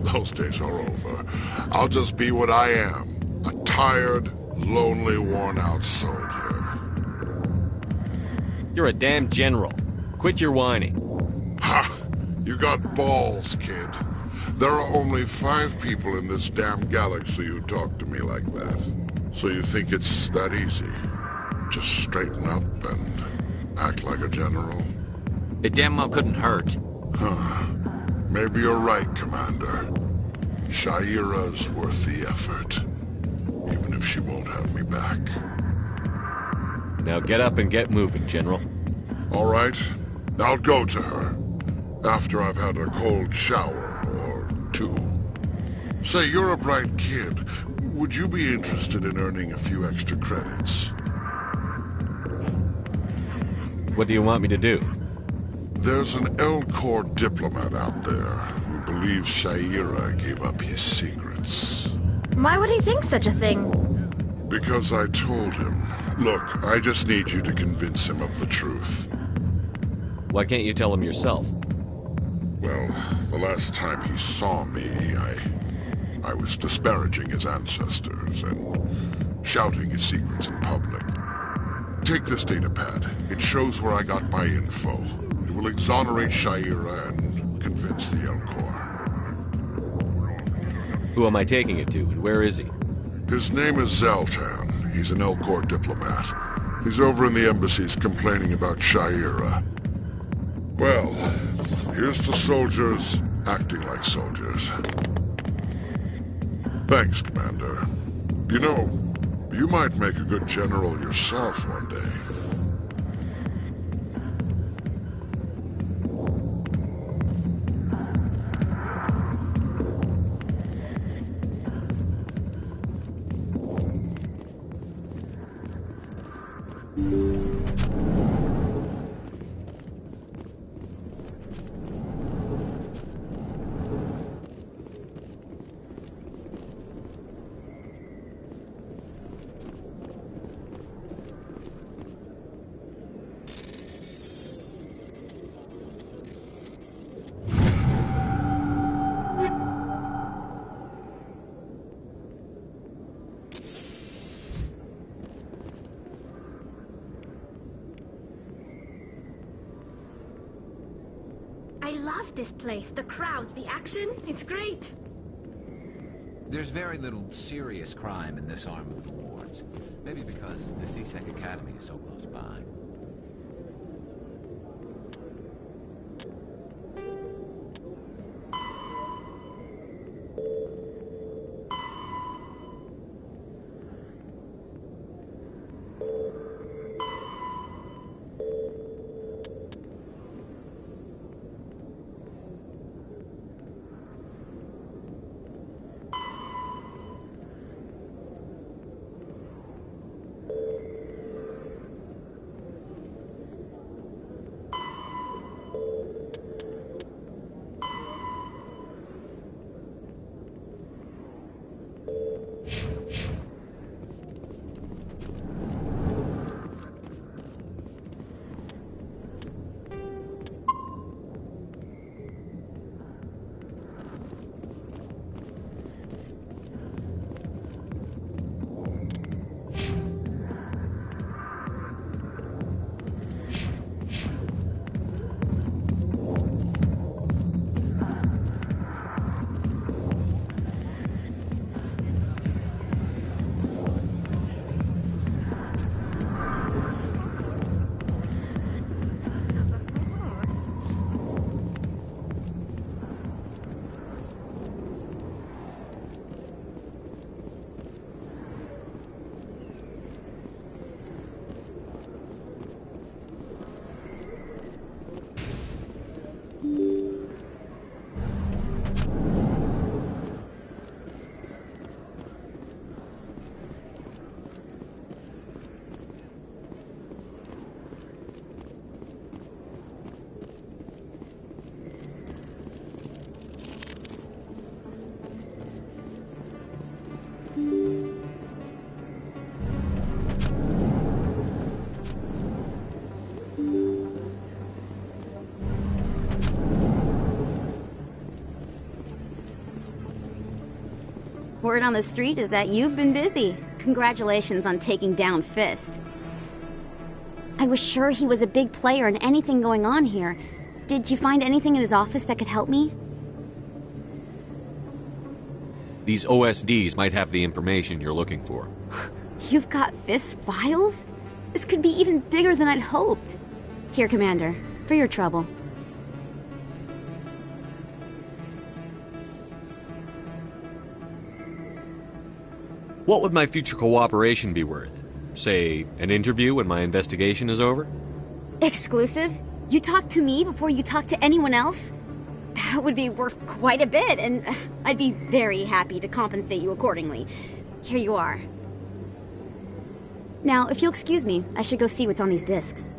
those days are over. I'll just be what I am. A tired, lonely, worn-out soldier. You're a damn general. Quit your whining. Ha! You got balls, kid. There are only 5 people in this damn galaxy who talk to me like that. So you think it's that easy? Just straighten up and act like a general? It damn well couldn't hurt. Huh. Maybe you're right, Commander. Shaira's worth the effort. Even if she won't have me back. Now get up and get moving, General. All right. I'll go to her. After I've had a cold shower or 2. Say, you're a bright kid. Would you be interested in earning a few extra credits? What do you want me to do? There's an Elcor diplomat out there who believes Shaira gave up his secrets. Why would he think such a thing? Because I told him. Look, I just need you to convince him of the truth. Why can't you tell him yourself? Well, the last time he saw me, I was disparaging his ancestors and shouting his secrets in public. Take this datapad. It shows where I got my info. It will exonerate Shaira and convince the Elcor. Who am I taking it to, and where is he? His name is Zaltan. He's an Elcor diplomat. He's over in the embassies complaining about Shaira. Well, here's to soldiers acting like soldiers. Thanks, Commander. You know, you might make a good general yourself one day. I love this place. The crowds, the action. It's great. There's very little serious crime in this arm of the wards. Maybe because the C-Sec Academy is so close by. Word on the street is that you've been busy. Congratulations on taking down Fist. I was sure he was a big player in anything going on here. Did you find anything in his office that could help me? These OSDs might have the information you're looking for. You've got Fist files? This could be even bigger than I'd hoped. Here, Commander, for your trouble. What would my future cooperation be worth? Say, an interview when my investigation is over? Exclusive? You talk to me before you talk to anyone else? That would be worth quite a bit, and I'd be very happy to compensate you accordingly. Here you are. Now, if you'll excuse me, I should go see what's on these discs.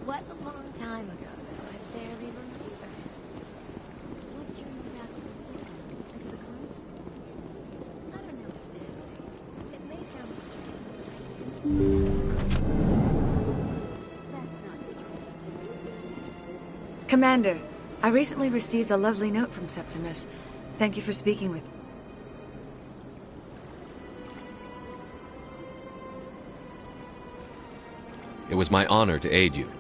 Was a long time ago, though. I barely remember it. What drew you back to the city and to the console? I don't know exactly. It may sound strange, but that's not strange. Commander, I recently received a lovely note from Septimus. Thank you for speaking with me. It was my honor to aid you.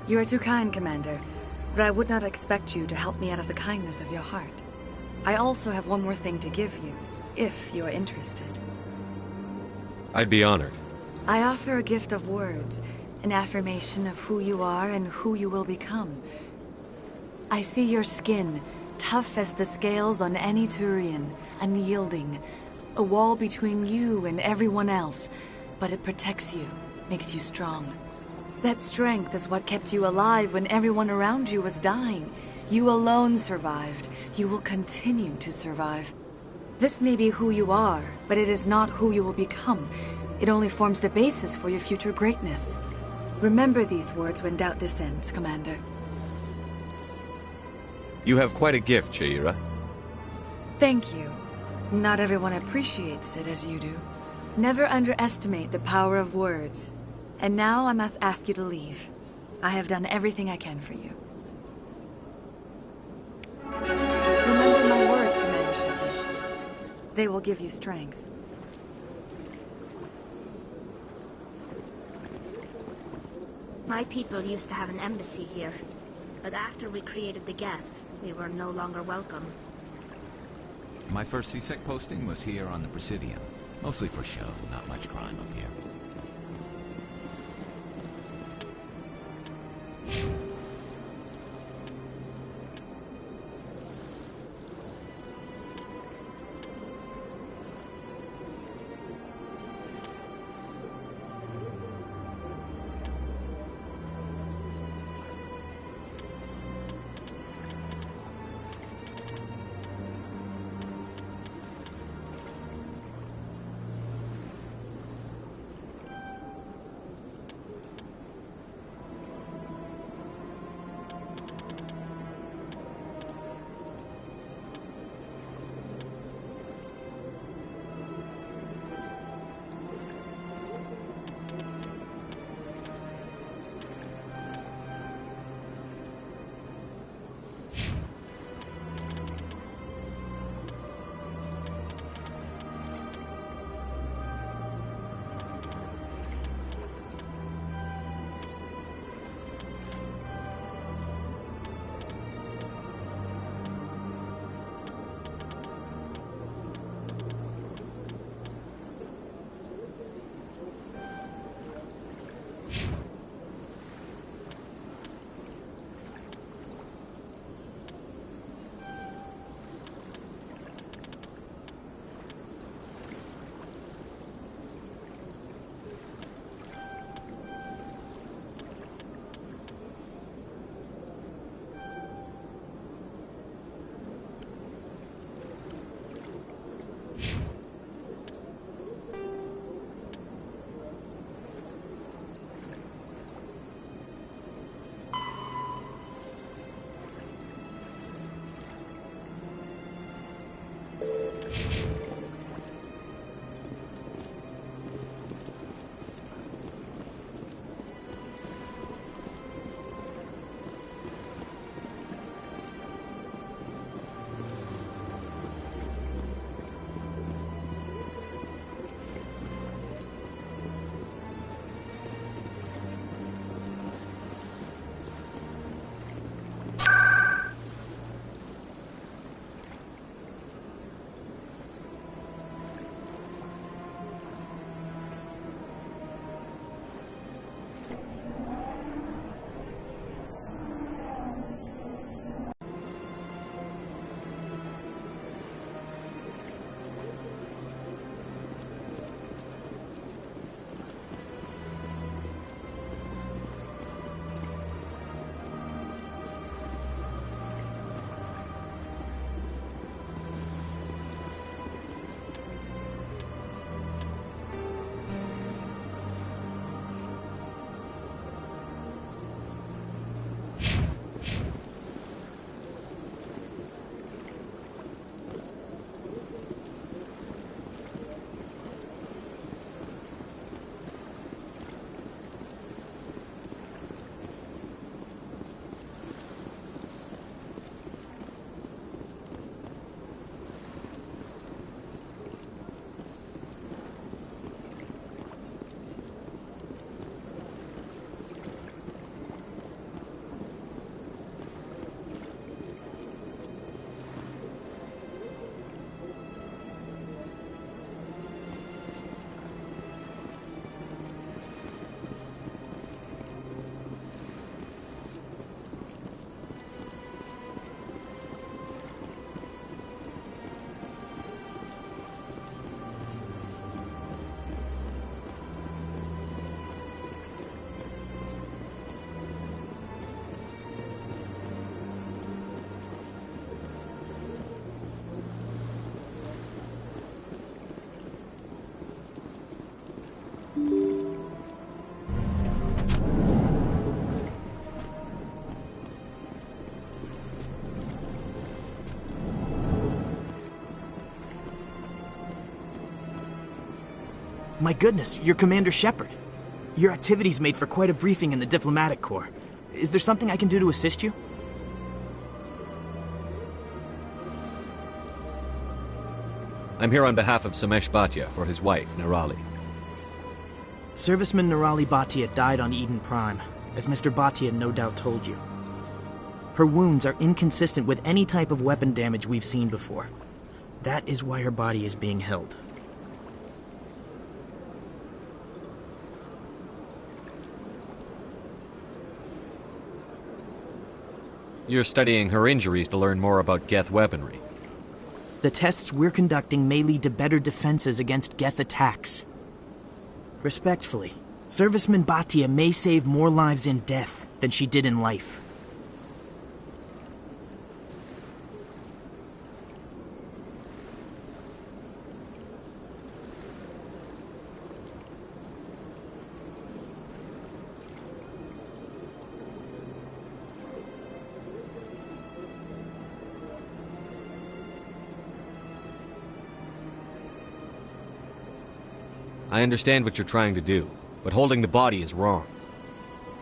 You are too kind, Commander, but I would not expect you to help me out of the kindness of your heart. I also have one more thing to give you, if you are interested. I'd be honored. I offer a gift of words, an affirmation of who you are and who you will become. I see your skin, tough as the scales on any Turian, unyielding, a wall between you and everyone else, but it protects you, makes you strong. That strength is what kept you alive when everyone around you was dying. You alone survived. You will continue to survive. This may be who you are, but it is not who you will become. It only forms the basis for your future greatness. Remember these words when doubt descends, Commander. You have quite a gift, Shaira. Thank you. Not everyone appreciates it as you do. Never underestimate the power of words. And now I must ask you to leave. I have done everything I can for you. Remember my words, Commander Shepard. They will give you strength. My people used to have an embassy here, but after we created the Geth, we were no longer welcome. My first CSEC posting was here on the Presidium. Mostly for show, not much crime up here. My goodness, you're Commander Shepard. Your activities made for quite a briefing in the diplomatic corps. Is there something I can do to assist you? I'm here on behalf of Samesh Bhatia for his wife, Nirali. Serviceman Nirali Bhatia died on Eden Prime, as Mr. Bhatia no doubt told you. Her wounds are inconsistent with any type of weapon damage we've seen before. That is why her body is being held. You're studying her injuries to learn more about Geth weaponry. The tests we're conducting may lead to better defenses against Geth attacks. Respectfully, Serviceman Bhatia may save more lives in death than she did in life. I understand what you're trying to do, but holding the body is wrong.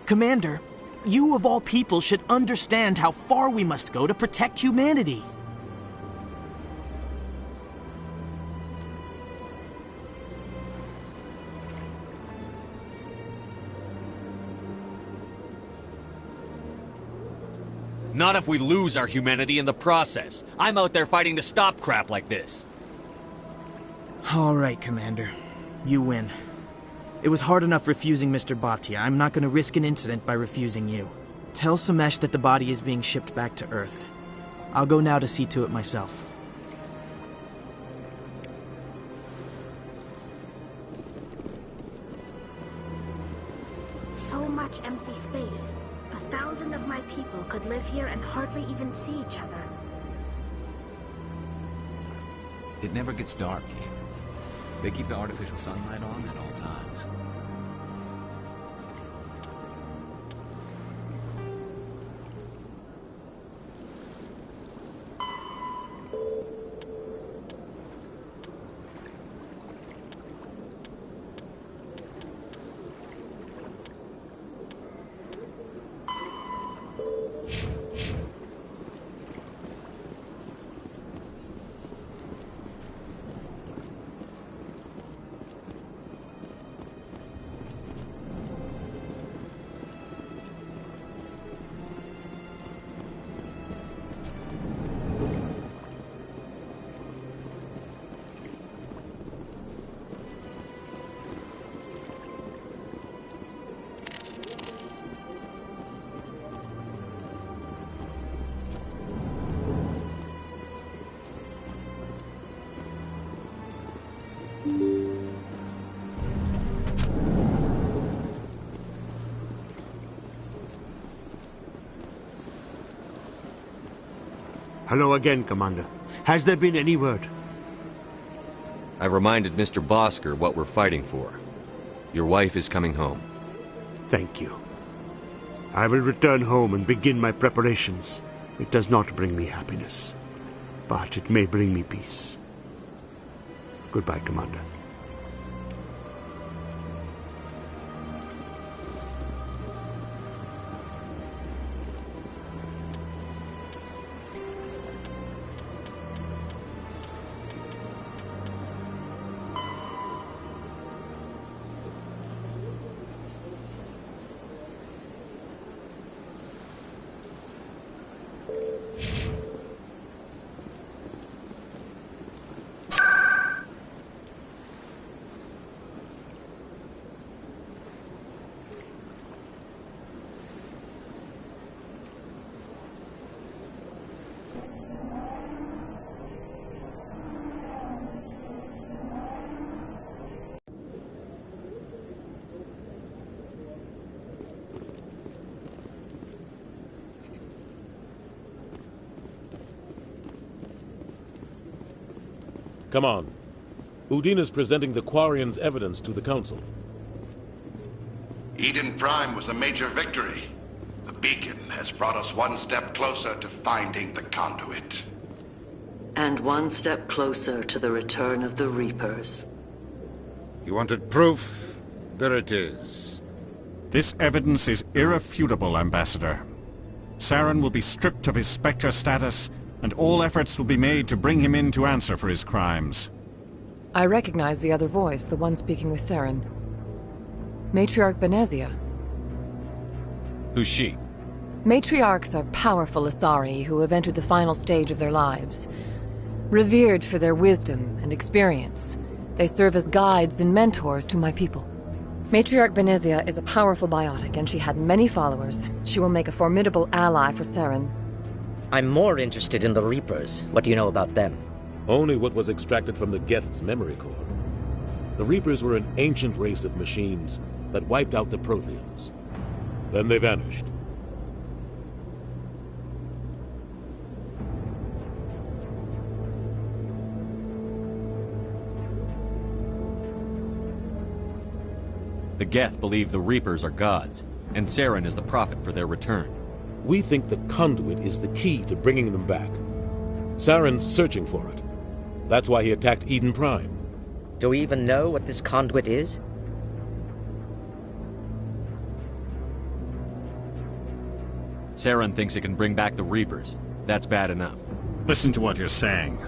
Commander, you of all people should understand how far we must go to protect humanity. Not if we lose our humanity in the process. I'm out there fighting to stop crap like this. All right, Commander. You win. It was hard enough refusing Mr. Bhatia. I'm not going to risk an incident by refusing you. Tell Samesh that the body is being shipped back to Earth. I'll go now to see to it myself. So much empty space. 1,000 of my people could live here and hardly even see each other. It never gets dark here. They keep the artificial sunlight on at all times. Hello again, Commander. Has there been any word? I reminded Mr. Bosker what we're fighting for. Your wife is coming home. Thank you. I will return home and begin my preparations. It does not bring me happiness, but it may bring me peace. Goodbye, Commander. Come on. Udine is presenting the Quarian's evidence to the Council. Eden Prime was a major victory. The beacon has brought us one step closer to finding the conduit. And one step closer to the return of the Reapers. You wanted proof? There it is. This evidence is irrefutable, Ambassador. Saren will be stripped of his Spectre status, and all efforts will be made to bring him in to answer for his crimes. I recognize the other voice, the one speaking with Saren. Matriarch Benezia. Who's she? Matriarchs are powerful Asari who have entered the final stage of their lives. Revered for their wisdom and experience, they serve as guides and mentors to my people. Matriarch Benezia is a powerful biotic, and she had many followers. She will make a formidable ally for Saren. I'm more interested in the Reapers. What do you know about them? Only what was extracted from the Geth's memory core. The Reapers were an ancient race of machines that wiped out the Protheans. Then they vanished. The Geth believe the Reapers are gods, and Saren is the prophet for their return. We think the conduit is the key to bringing them back. Saren's searching for it. That's why he attacked Eden Prime. Do we even know what this conduit is? Saren thinks it can bring back the Reapers. That's bad enough. Listen to what you're saying.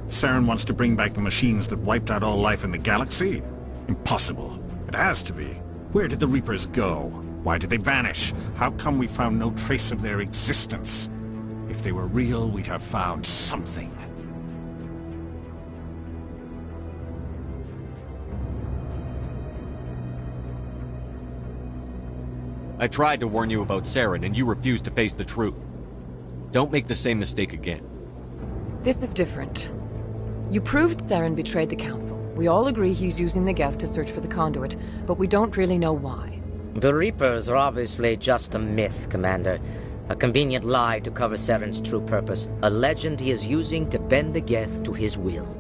Saren wants to bring back the machines that wiped out all life in the galaxy? Impossible. It has to be. Where did the Reapers go? Why did they vanish? How come we found no trace of their existence? If they were real, we'd have found something. I tried to warn you about Saren, and you refused to face the truth. Don't make the same mistake again. This is different. You proved Saren betrayed the Council. We all agree he's using the Geth to search for the conduit, but we don't really know why. The Reapers are obviously just a myth, Commander. A convenient lie to cover Saren's true purpose. A legend he is using to bend the Geth to his will.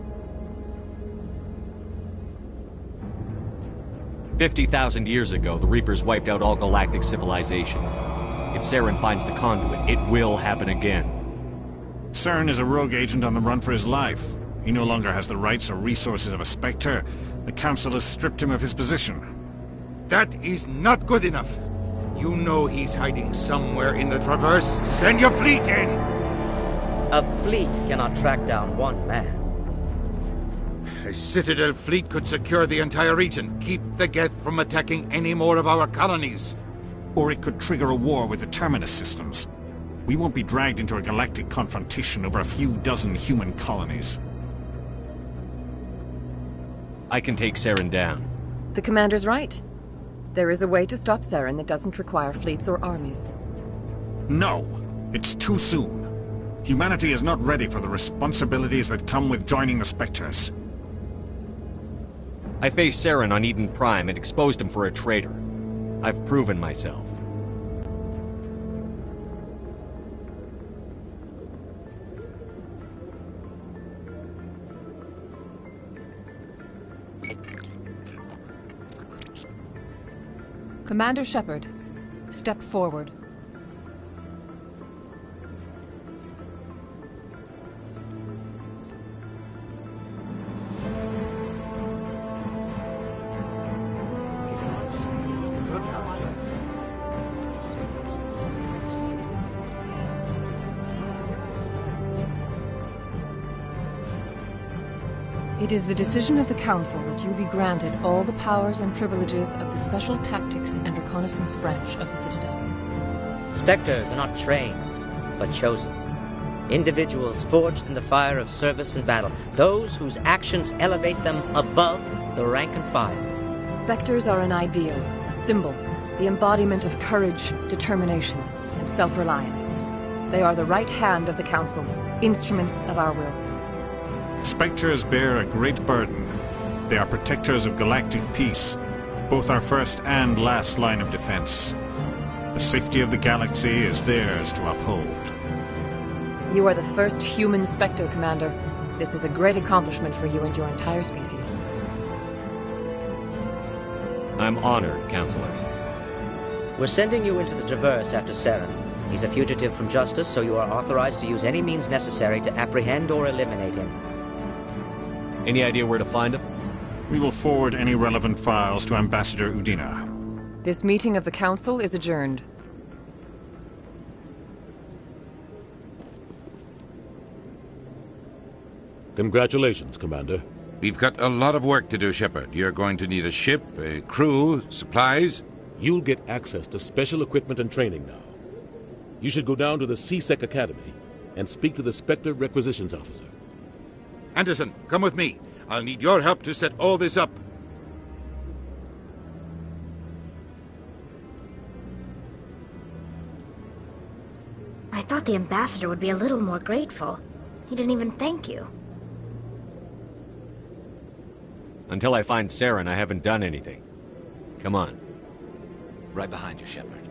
50,000 years ago, the Reapers wiped out all galactic civilization. If Saren finds the conduit, it will happen again. Saren is a rogue agent on the run for his life. He no longer has the rights or resources of a Spectre. The Council has stripped him of his position. That is not good enough. You know he's hiding somewhere in the Traverse. Send your fleet in! A fleet cannot track down one man. A Citadel fleet could secure the entire region. Keep the Geth from attacking any more of our colonies. Or it could trigger a war with the Terminus systems. We won't be dragged into a galactic confrontation over a few dozen human colonies. I can take Saren down. The Commander's right. There is a way to stop Saren that doesn't require fleets or armies. No! It's too soon. Humanity is not ready for the responsibilities that come with joining the Spectres. I faced Saren on Eden Prime and exposed him for a traitor. I've proven myself. Commander Shepard, step forward. It is the decision of the Council that you be granted all the powers and privileges of the Special Tactics and Reconnaissance Branch of the Citadel. Spectres are not trained, but chosen. Individuals forged in the fire of service and battle. Those whose actions elevate them above the rank and file. Spectres are an ideal, a symbol, the embodiment of courage, determination, and self-reliance. They are the right hand of the Council, instruments of our will. Spectres bear a great burden. They are protectors of galactic peace, both our first and last line of defense. The safety of the galaxy is theirs to uphold. You are the first human Spectre, Commander. This is a great accomplishment for you and your entire species. I'm honored, Counselor. We're sending you into the Traverse after Saren. He's a fugitive from justice, so you are authorized to use any means necessary to apprehend or eliminate him. Any idea where to find him? We will forward any relevant files to Ambassador Udina. This meeting of the Council is adjourned. Congratulations, Commander. We've got a lot of work to do, Shepard. You're going to need a ship, a crew, supplies. You'll get access to special equipment and training now. You should go down to the C-Sec Academy and speak to the Spectre Requisitions Officer. Anderson, come with me. I'll need your help to set all this up. I thought the ambassador would be a little more grateful. He didn't even thank you. Until I find Saren, I haven't done anything. Come on. Right behind you, Shepard.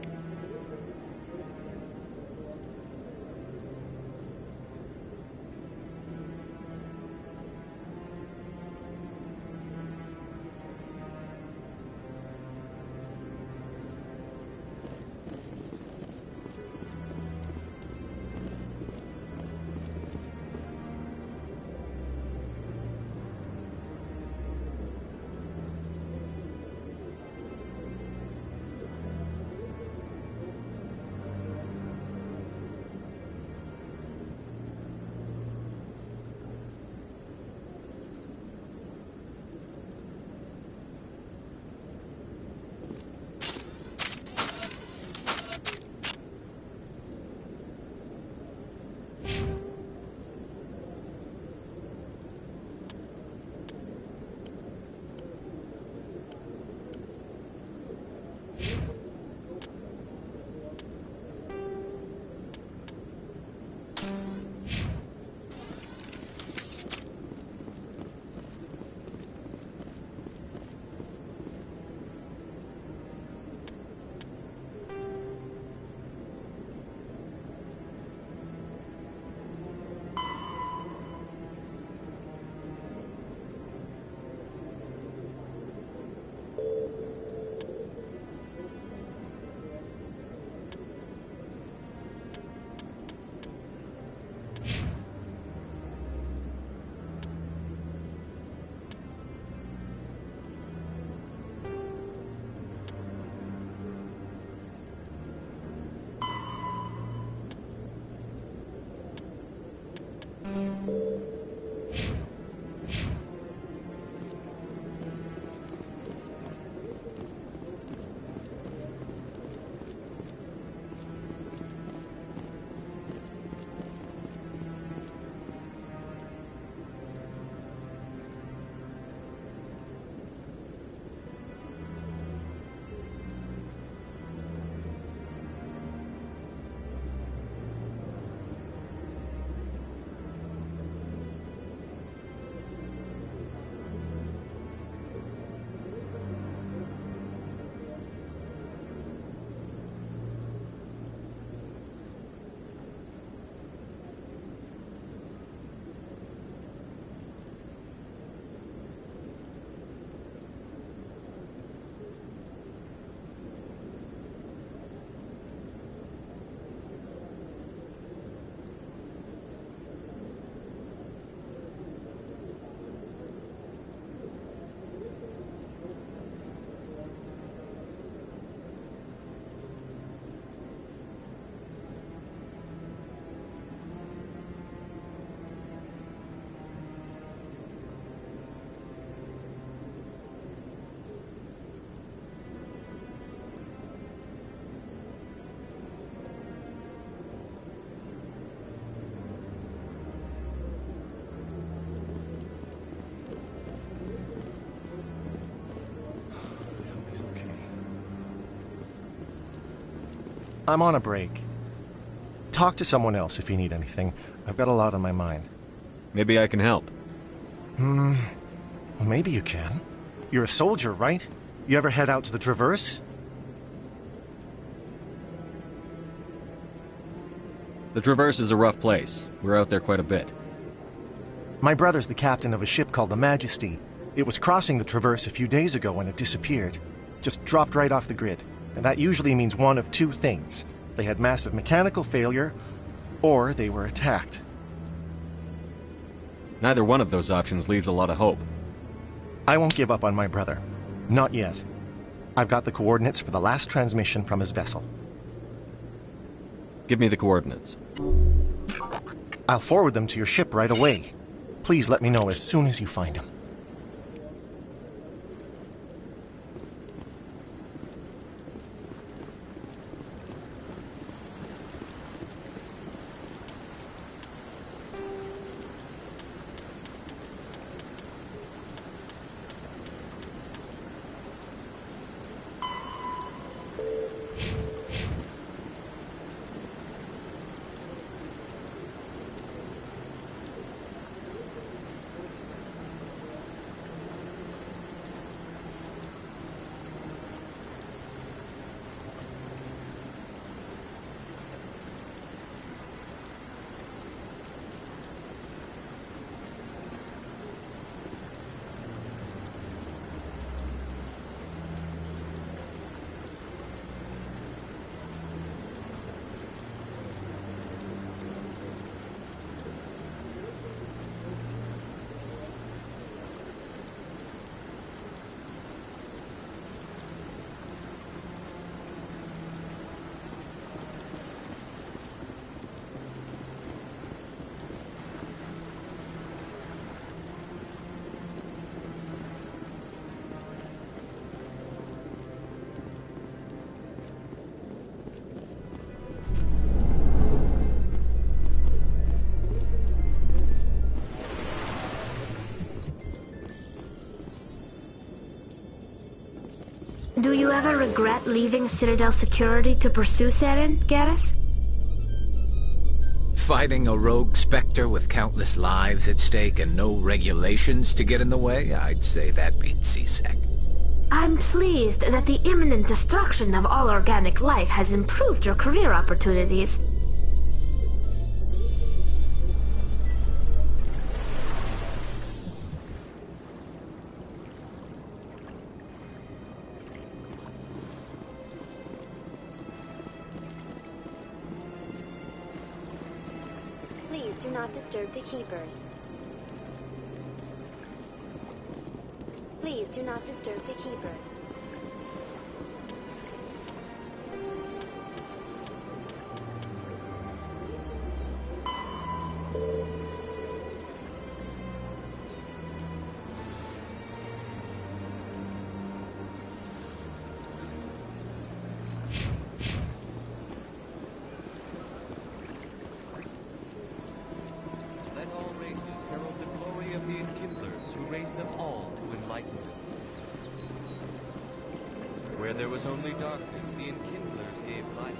I'm on a break. Talk to someone else if you need anything. I've got a lot on my mind. Maybe I can help. Well, maybe you can. You're a soldier, right? You ever head out to the Traverse? The Traverse is a rough place. We're out there quite a bit. My brother's the captain of a ship called the Majesty. It was crossing the Traverse a few days ago when it disappeared. Just dropped right off the grid. And that usually means one of two things. They had massive mechanical failure, or they were attacked. Neither one of those options leaves a lot of hope. I won't give up on my brother. Not yet. I've got the coordinates for the last transmission from his vessel. Give me the coordinates. I'll forward them to your ship right away. Please let me know as soon as you find him. Do you ever regret leaving Citadel security to pursue Saren, Garrus? Fighting a rogue Spectre with countless lives at stake and no regulations to get in the way? I'd say that beats C-Sec. I'm pleased that the imminent destruction of all organic life has improved your career opportunities. Please do not disturb the keepers. Please do not disturb the keepers. Let all races herald the glory of the enkindlers who raised them all to enlightenment. Where there was only darkness, the enkindlers gave light.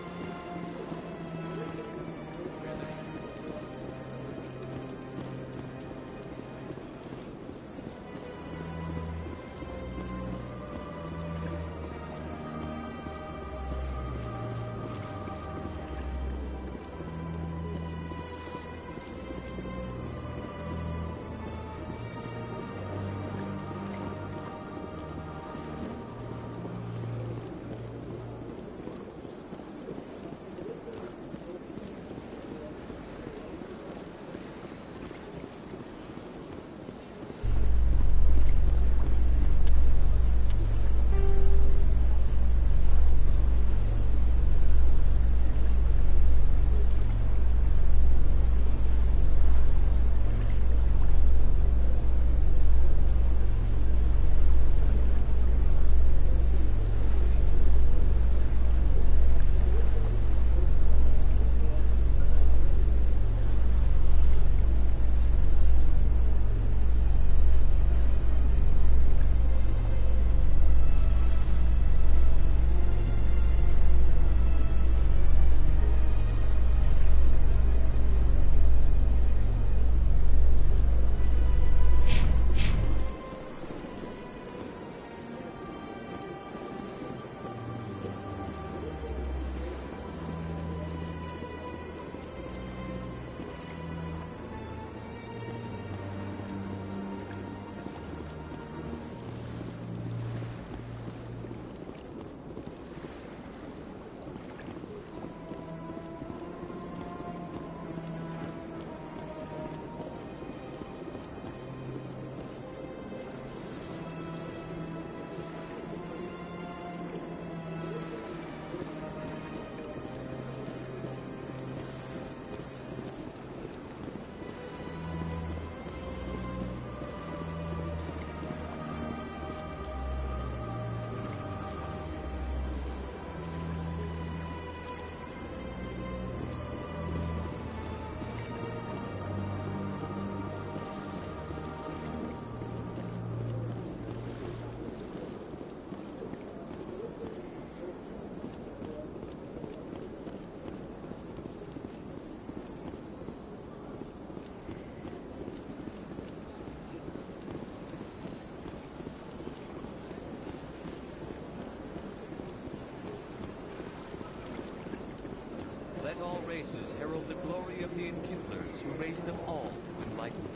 places herald the glory of the Enkindlers who raised them all to enlightenment.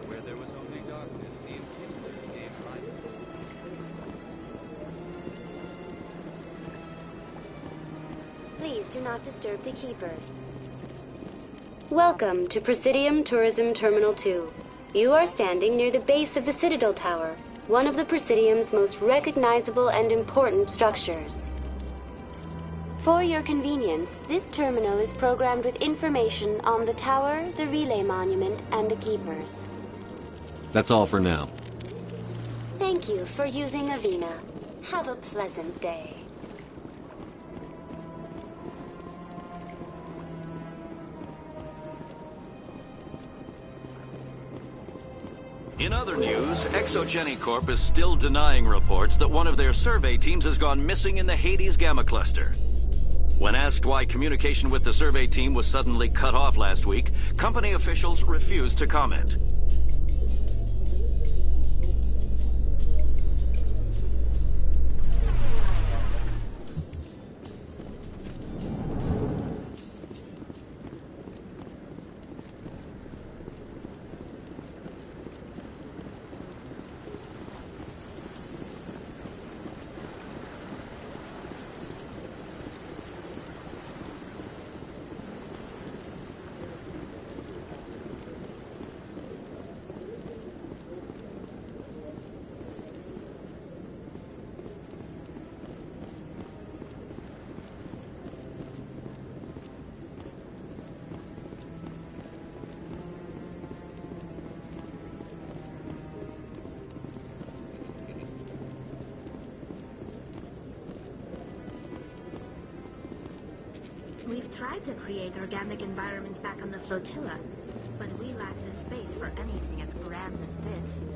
Where there was only darkness, the Enkindlers gave light. Please do not disturb the keepers. Welcome to Presidium Tourism Terminal 2. You are standing near the base of the Citadel Tower, one of the Presidium's most recognizable and important structures. For your convenience, this terminal is programmed with information on the tower, the relay monument, and the keepers. That's all for now. Thank you for using Avena. Have a pleasant day. In other news, Exogeny Corp is still denying reports that one of their survey teams has gone missing in the Hades Gamma Cluster. When asked why communication with the survey team was suddenly cut off last week, company officials refused to comment. We've tried to create organic environments back on the flotilla, but we lack the space for anything as grand as this.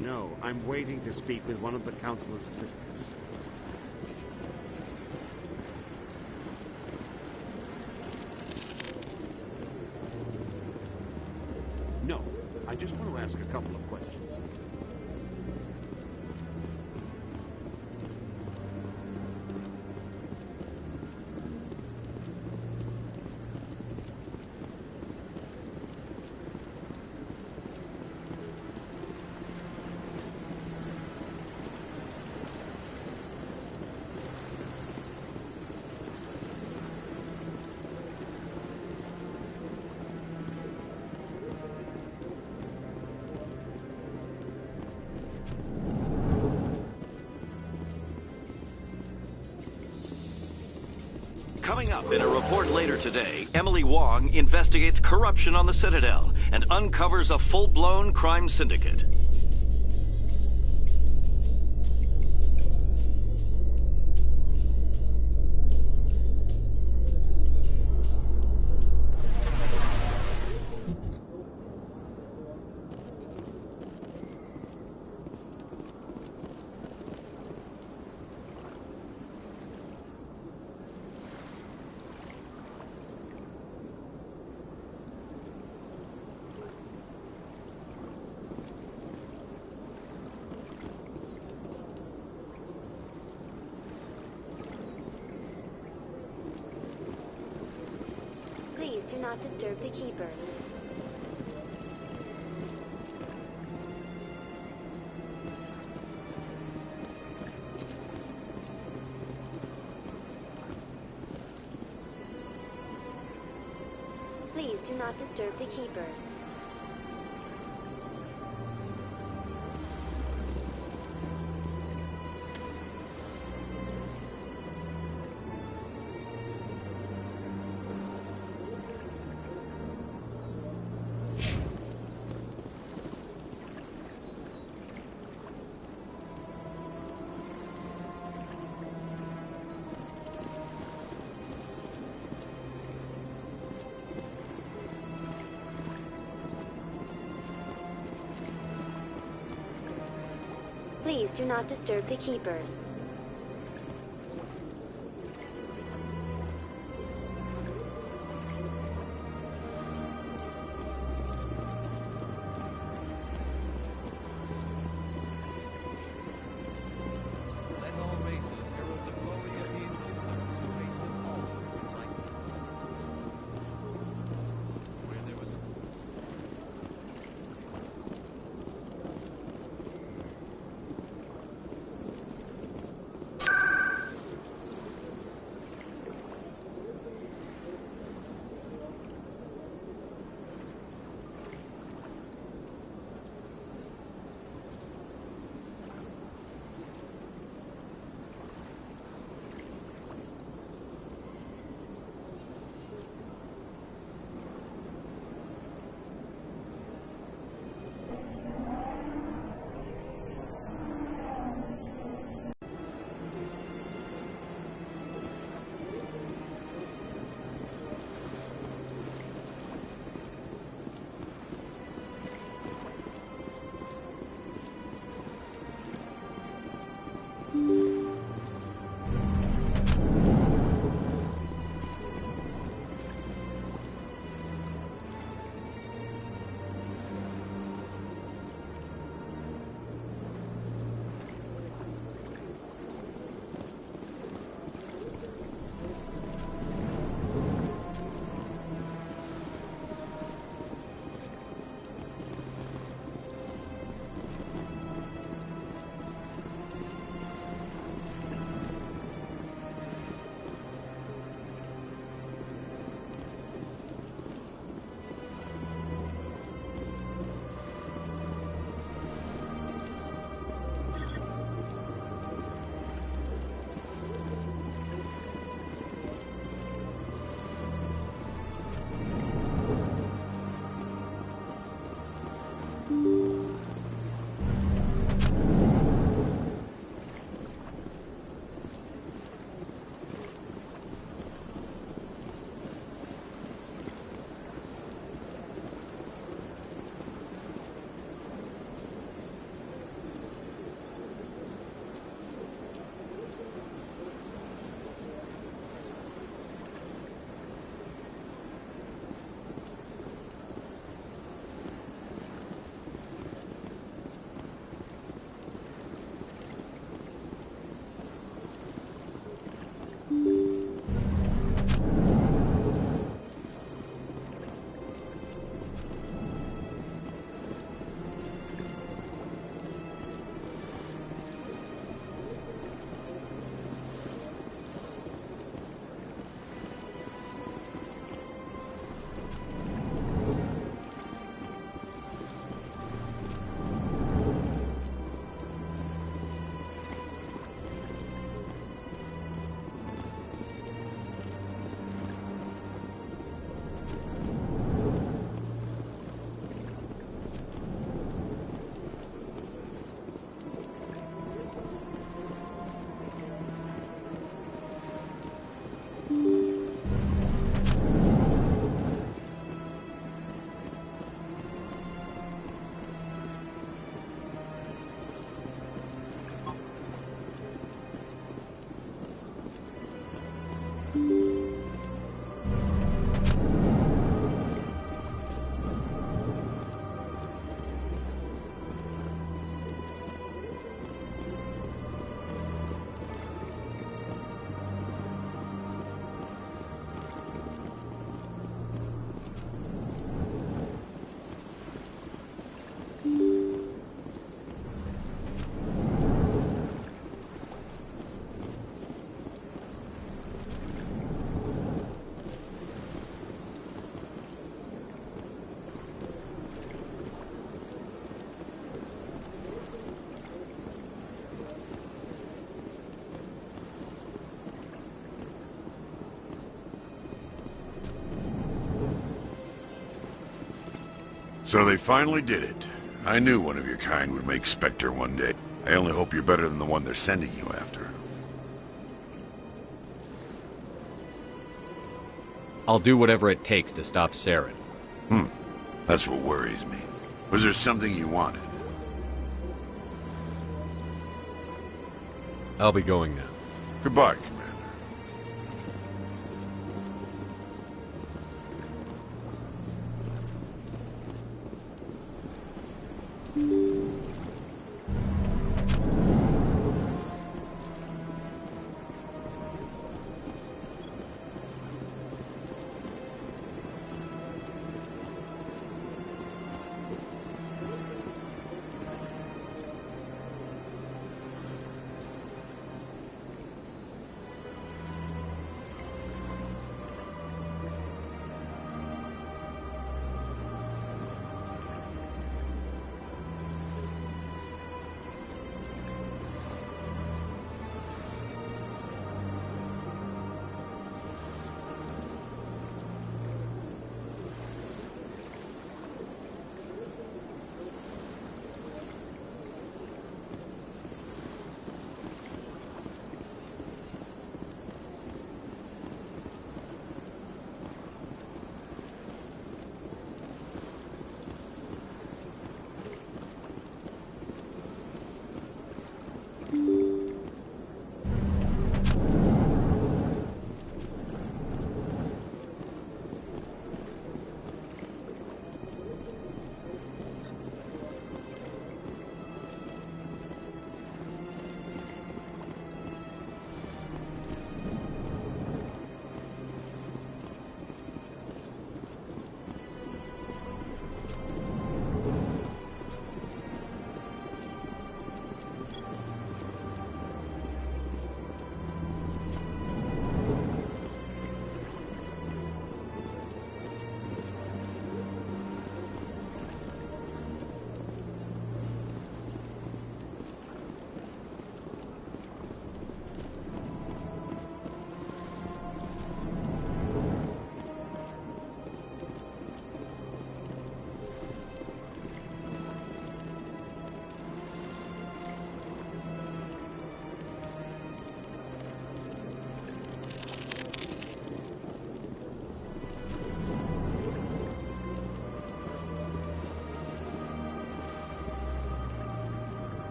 No, I'm waiting to speak with one of the Councilor's assistants. No, I just want to ask a couple of questions. Coming up in a report later today, Emily Wong investigates corruption on the Citadel and uncovers a full-blown crime syndicate. Please do not disturb the keepers. Please do not disturb the keepers. Please do not disturb the keepers. Let all races herald the glory of the Inquisitors who reign with all human light. Where there was a So they finally did it. I knew one of your kind would make Spectre one day. I only hope you're better than the one they're sending you after. I'll do whatever it takes to stop Saren. That's what worries me. Was there something you wanted? I'll be going now. Goodbye, Commander.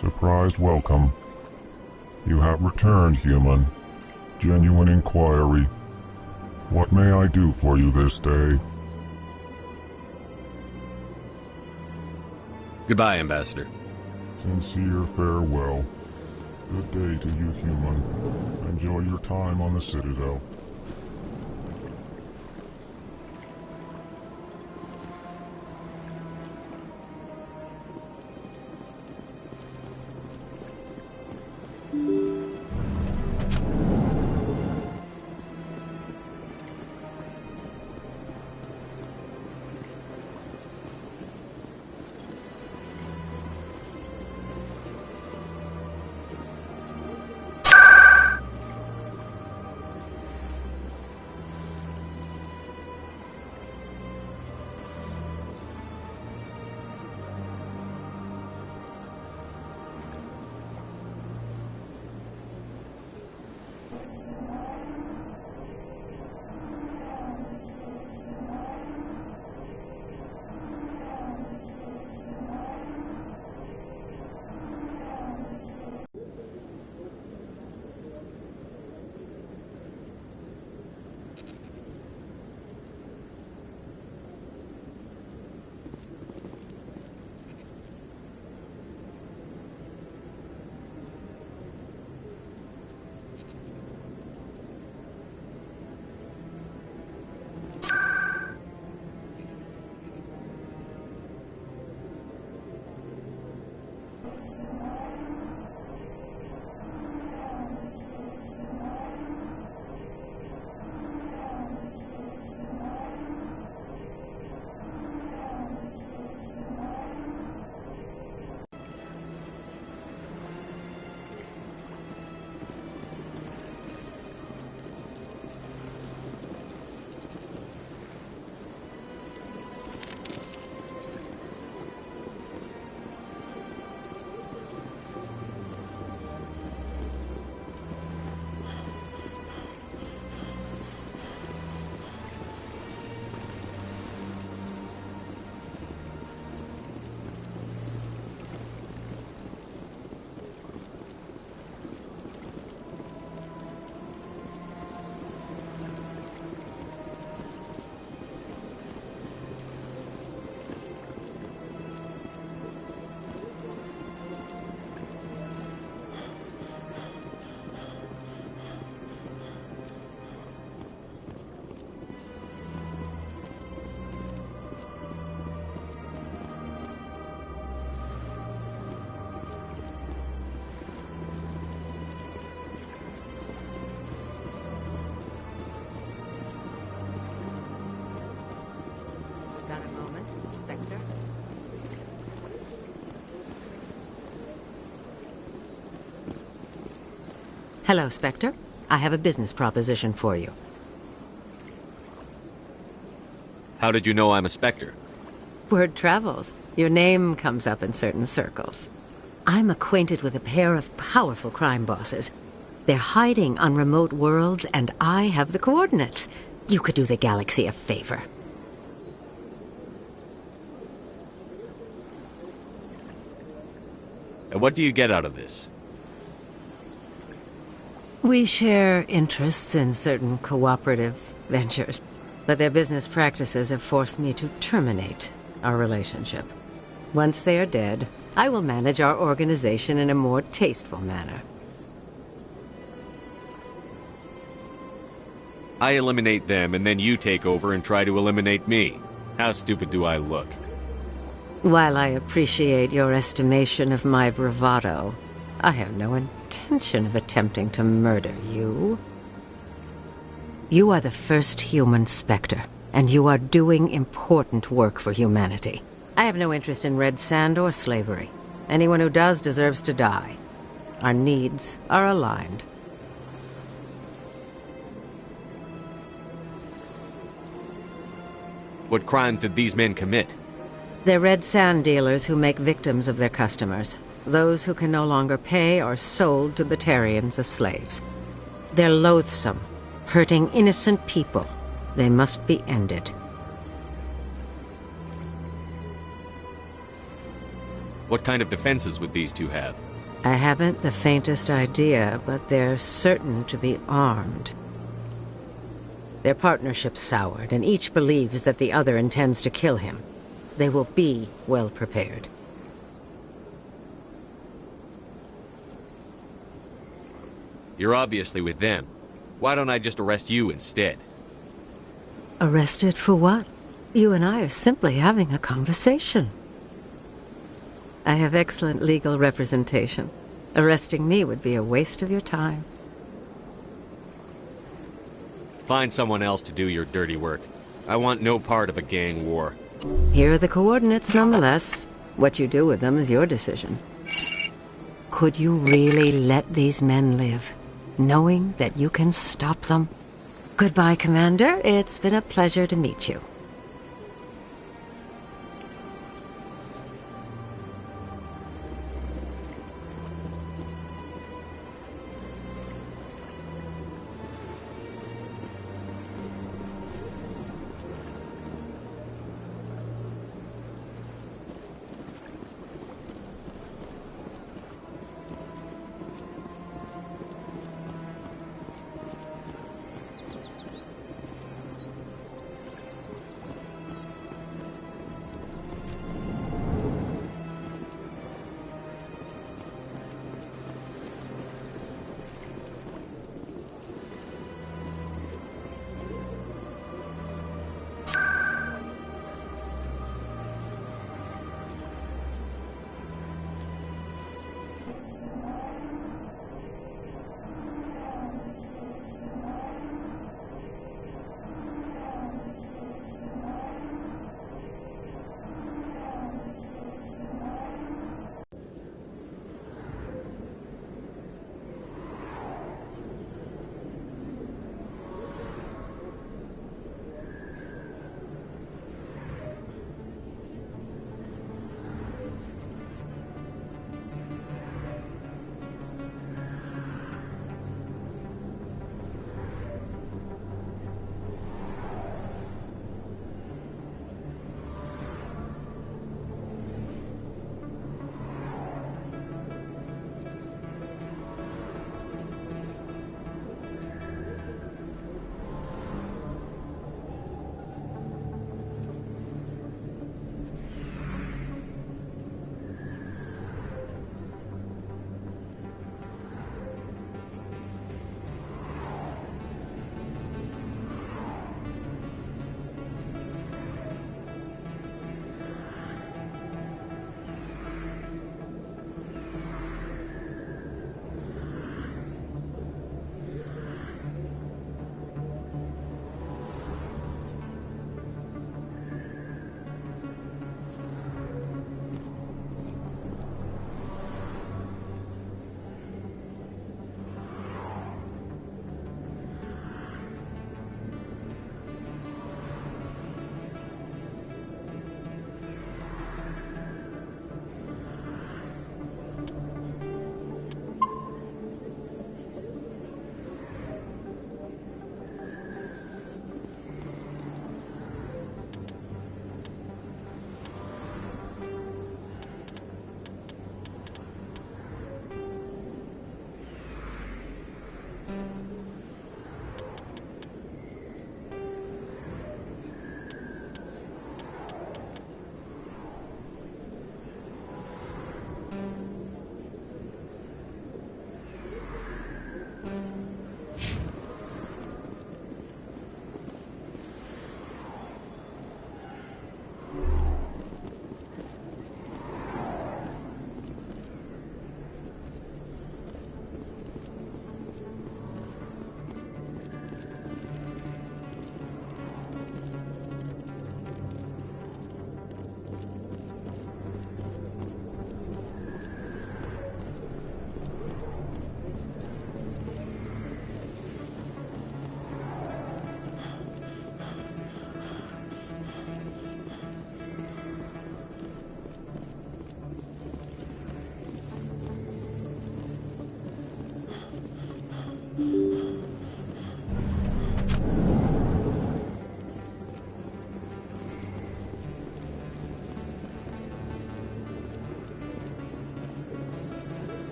Surprised welcome. You have returned, human. Genuine inquiry. What may I do for you this day? Goodbye, Ambassador. Sincere farewell. Good day to you, human. Enjoy your time on the Citadel. Hello, Spectre. I have a business proposition for you. How did you know I'm a Spectre? Word travels. Your name comes up in certain circles. I'm acquainted with a pair of powerful crime bosses. They're hiding on remote worlds, and I have the coordinates. You could do the galaxy a favor. And what do you get out of this? We share interests in certain cooperative ventures, but their business practices have forced me to terminate our relationship. Once they are dead, I will manage our organization in a more tasteful manner. I eliminate them, and then you take over and try to eliminate me. How stupid do I look? While I appreciate your estimation of my bravado, I have no intention of attempting to murder you. You are the first human Spectre, and you are doing important work for humanity. I have no interest in red sand or slavery. Anyone who does deserves to die. Our needs are aligned. What crimes did these men commit? They're red sand dealers who make victims of their customers. Those who can no longer pay are sold to Batarians as slaves. They're loathsome, hurting innocent people. They must be ended. What kind of defenses would these two have? I haven't the faintest idea, but they're certain to be armed. Their partnership's soured, and each believes that the other intends to kill him. They will be well prepared. You're obviously with them. Why don't I just arrest you instead? Arrested for what? You and I are simply having a conversation. I have excellent legal representation. Arresting me would be a waste of your time. Find someone else to do your dirty work. I want no part of a gang war. Here are the coordinates nonetheless. What you do with them is your decision. Could you really let these men live, knowing that you can stop them? Goodbye, Commander. It's been a pleasure to meet you.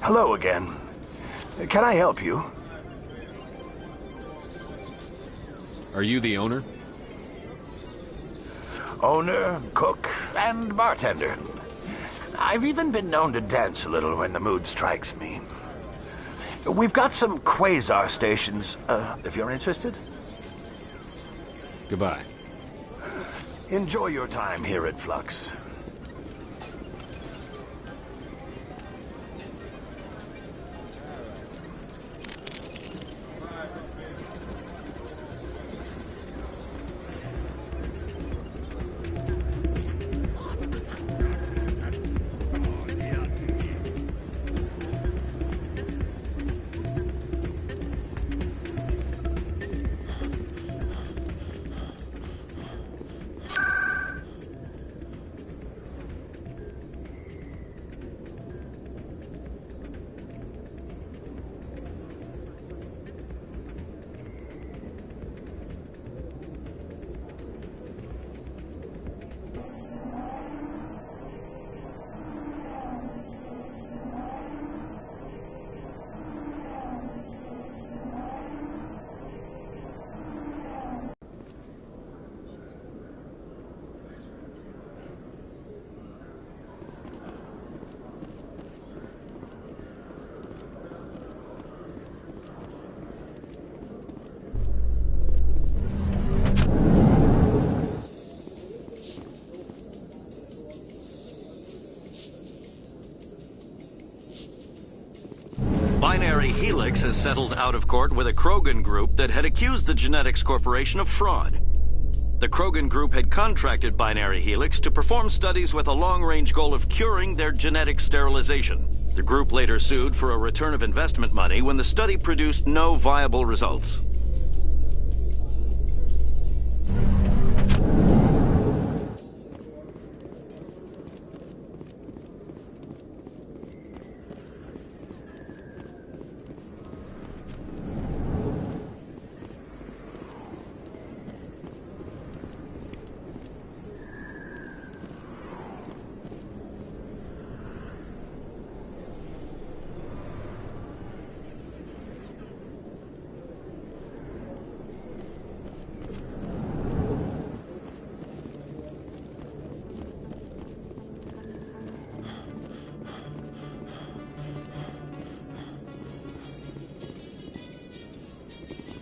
Hello again. Can I help you? Are you the owner? Owner, cook, and bartender. I've even been known to dance a little when the mood strikes me. We've got some quasar stations, if you're interested. Goodbye. Enjoy your time here at Flux. Binary Helix has settled out of court with a Krogan group that had accused the Genetics Corporation of fraud. The Krogan group had contracted Binary Helix to perform studies with a long-range goal of curing their genetic sterilization. The group later sued for a return of investment money when the study produced no viable results.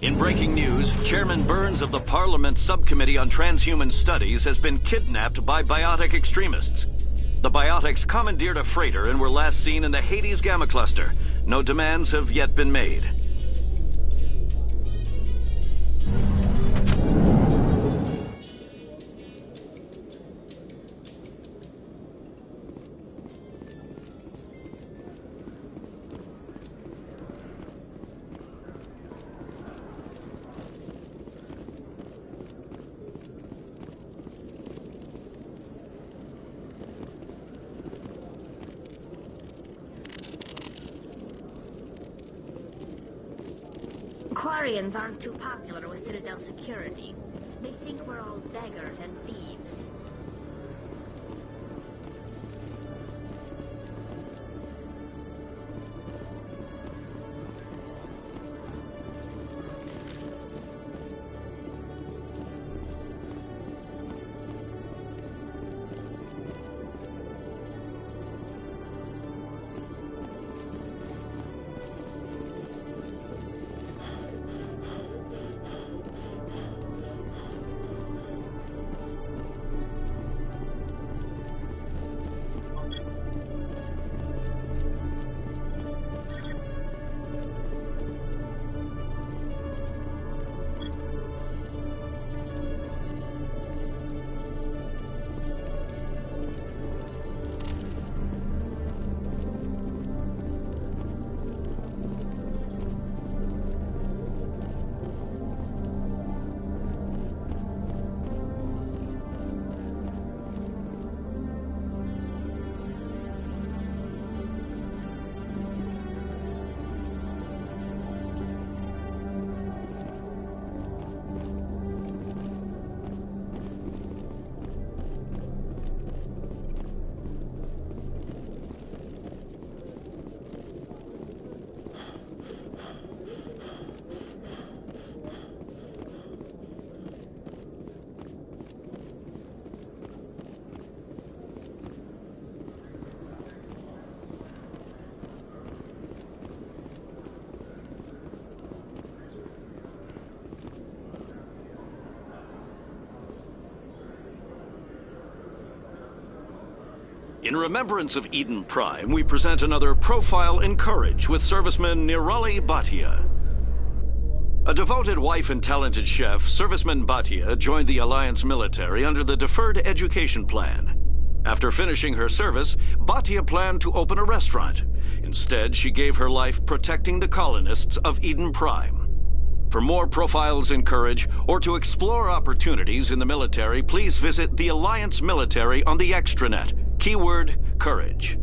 In breaking news, Chairman Burns of the Parliament Subcommittee on Transhuman Studies has been kidnapped by biotic extremists. The biotics commandeered a freighter and were last seen in the Hades Gamma Cluster. No demands have yet been made. Quarians aren't too popular with Citadel security. They think we're all beggars and thieves. In remembrance of Eden Prime, we present another Profile in Courage with serviceman Nirali Bhatia. A devoted wife and talented chef, Serviceman Bhatia joined the Alliance military under the Deferred Education Plan. After finishing her service, Bhatia planned to open a restaurant. Instead, she gave her life protecting the colonists of Eden Prime. For more Profiles in Courage, or to explore opportunities in the military, please visit the Alliance Military on the extranet. Keyword, Courage.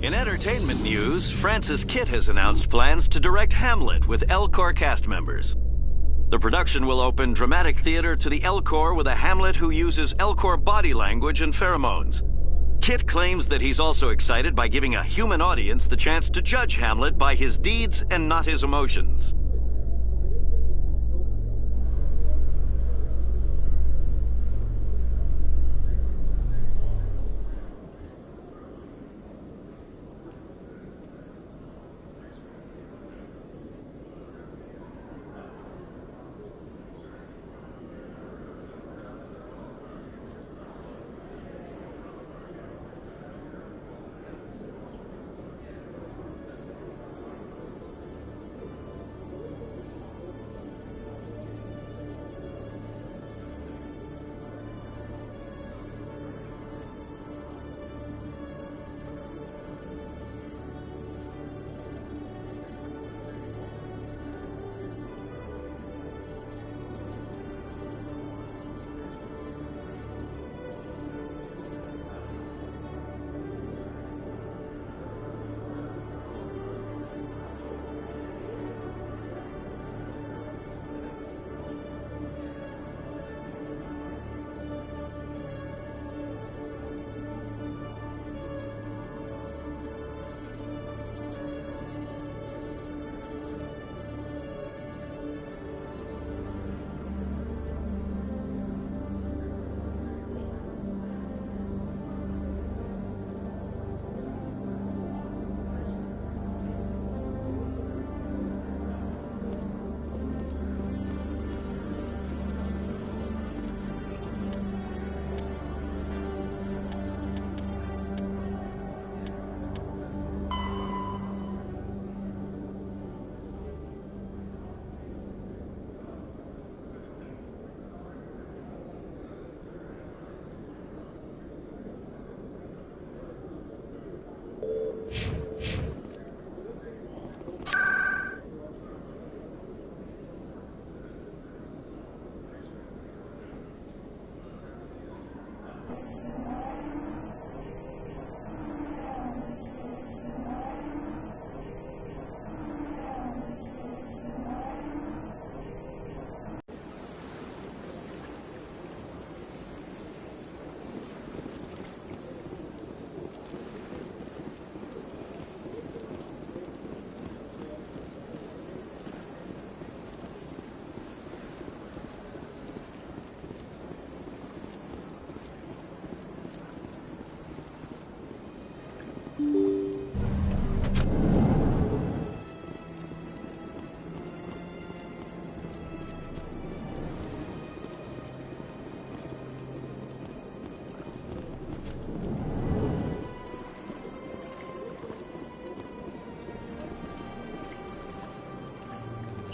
In entertainment news, Francis Kitt has announced plans to direct Hamlet with Elcor cast members. The production will open dramatic theater to the Elcor with a Hamlet who uses Elcor body language and pheromones. Kitt claims that he's also excited by giving a human audience the chance to judge Hamlet by his deeds and not his emotions.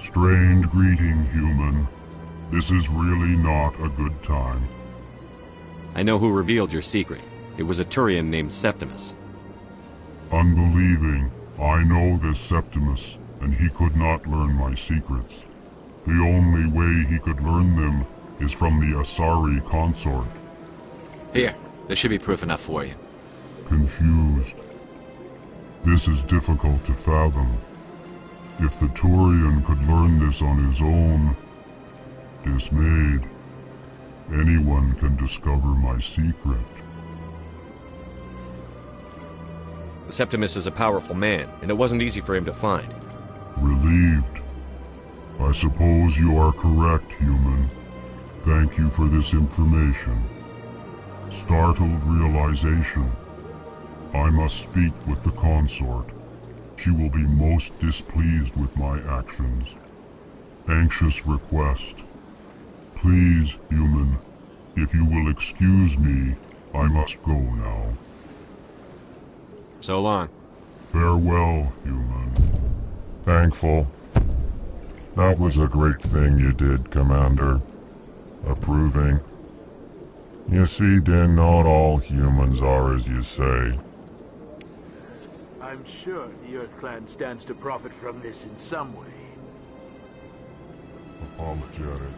Strange greeting, human. This is really not a good time. I know who revealed your secret. It was a Turian named Septimus. Unbelieving. I know this Septimus, and he could not learn my secrets. The only way he could learn them is from the Asari consort. Here, there should be proof enough for you. Confused. This is difficult to fathom. If the Turian could learn this on his own, dismayed, anyone can discover my secret. Septimus is a powerful man, and it wasn't easy for him to find. Relieved. I suppose you are correct, human. Thank you for this information. Startled realization. I must speak with the consort. She will be most displeased with my actions. Anxious request. Please, human, if you will excuse me, I must go now. So long. Farewell, human. Thankful. That was a great thing you did, Commander. Approving. You see, Din, not all humans are as you say. I'm sure the Earth Clan stands to profit from this in some way. Apologetic.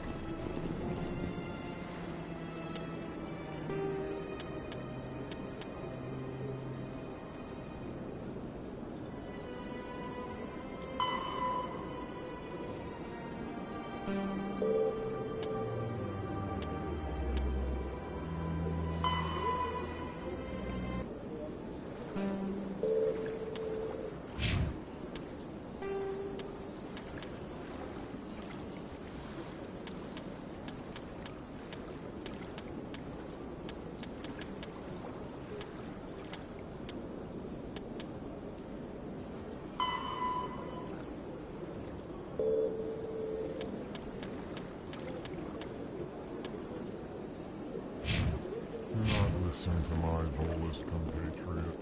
Listen to my Volus compatriot.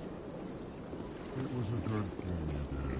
It was a good thing you did.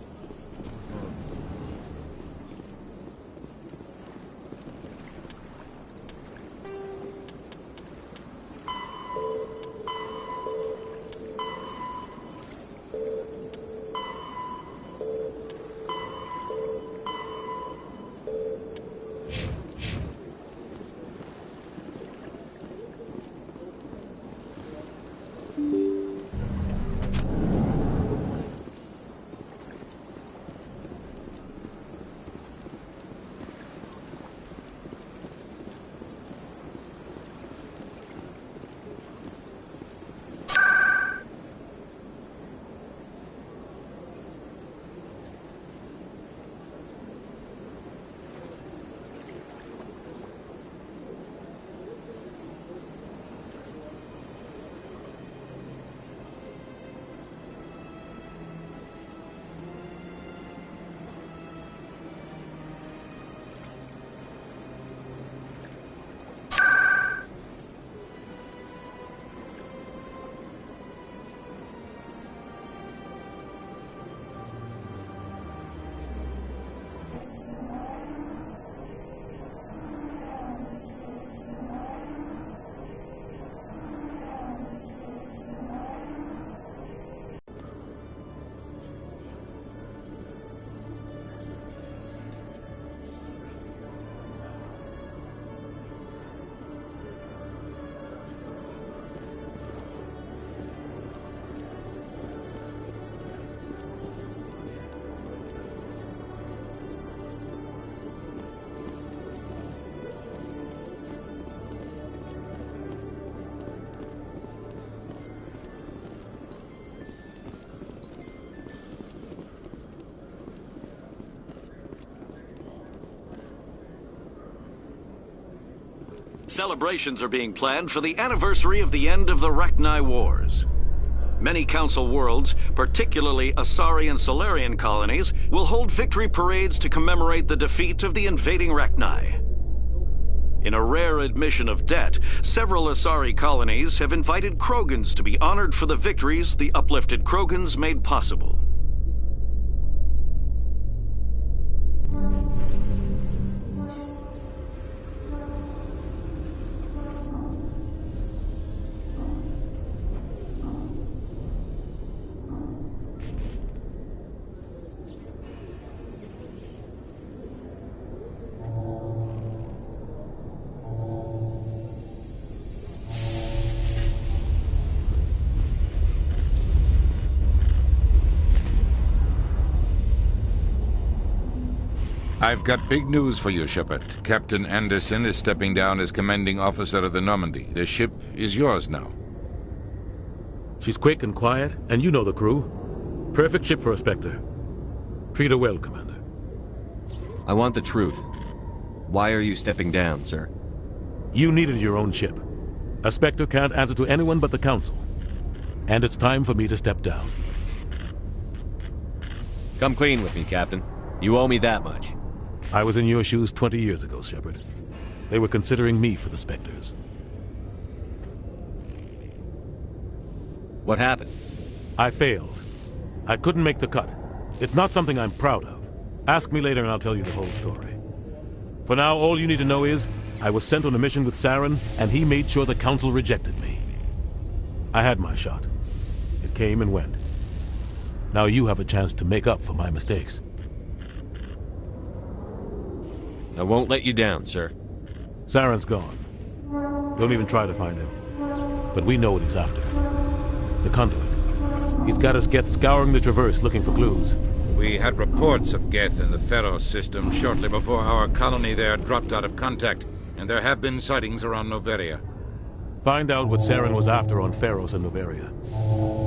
Celebrations are being planned for the anniversary of the end of the Rachni Wars. Many Council worlds, particularly Asari and Solarian colonies, will hold victory parades to commemorate the defeat of the invading Rachni. In a rare admission of debt, several Asari colonies have invited Krogans to be honored for the victories the uplifted Krogans made possible. I've got big news for you, Shepard. Captain Anderson is stepping down as commanding officer of the Normandy. The ship is yours now. She's quick and quiet, and you know the crew. Perfect ship for a Spectre. Treat her well, Commander. I want the truth. Why are you stepping down, sir? You needed your own ship. A Spectre can't answer to anyone but the Council. And it's time for me to step down. Come clean with me, Captain. You owe me that much. I was in your shoes 20 years ago, Shepard. They were considering me for the Spectres. What happened? I failed. I couldn't make the cut. It's not something I'm proud of. Ask me later and I'll tell you the whole story. For now, all you need to know is, I was sent on a mission with Saren, and he made sure the Council rejected me. I had my shot. It came and went. Now you have a chance to make up for my mistakes. I won't let you down, sir. Saren's gone. Don't even try to find him. But we know what he's after. The conduit. He's got us Geth scouring the Traverse looking for clues. We had reports of Geth in the Pharos system shortly before our colony there dropped out of contact, and there have been sightings around Noveria. Find out what Saren was after on Pharos and Noveria.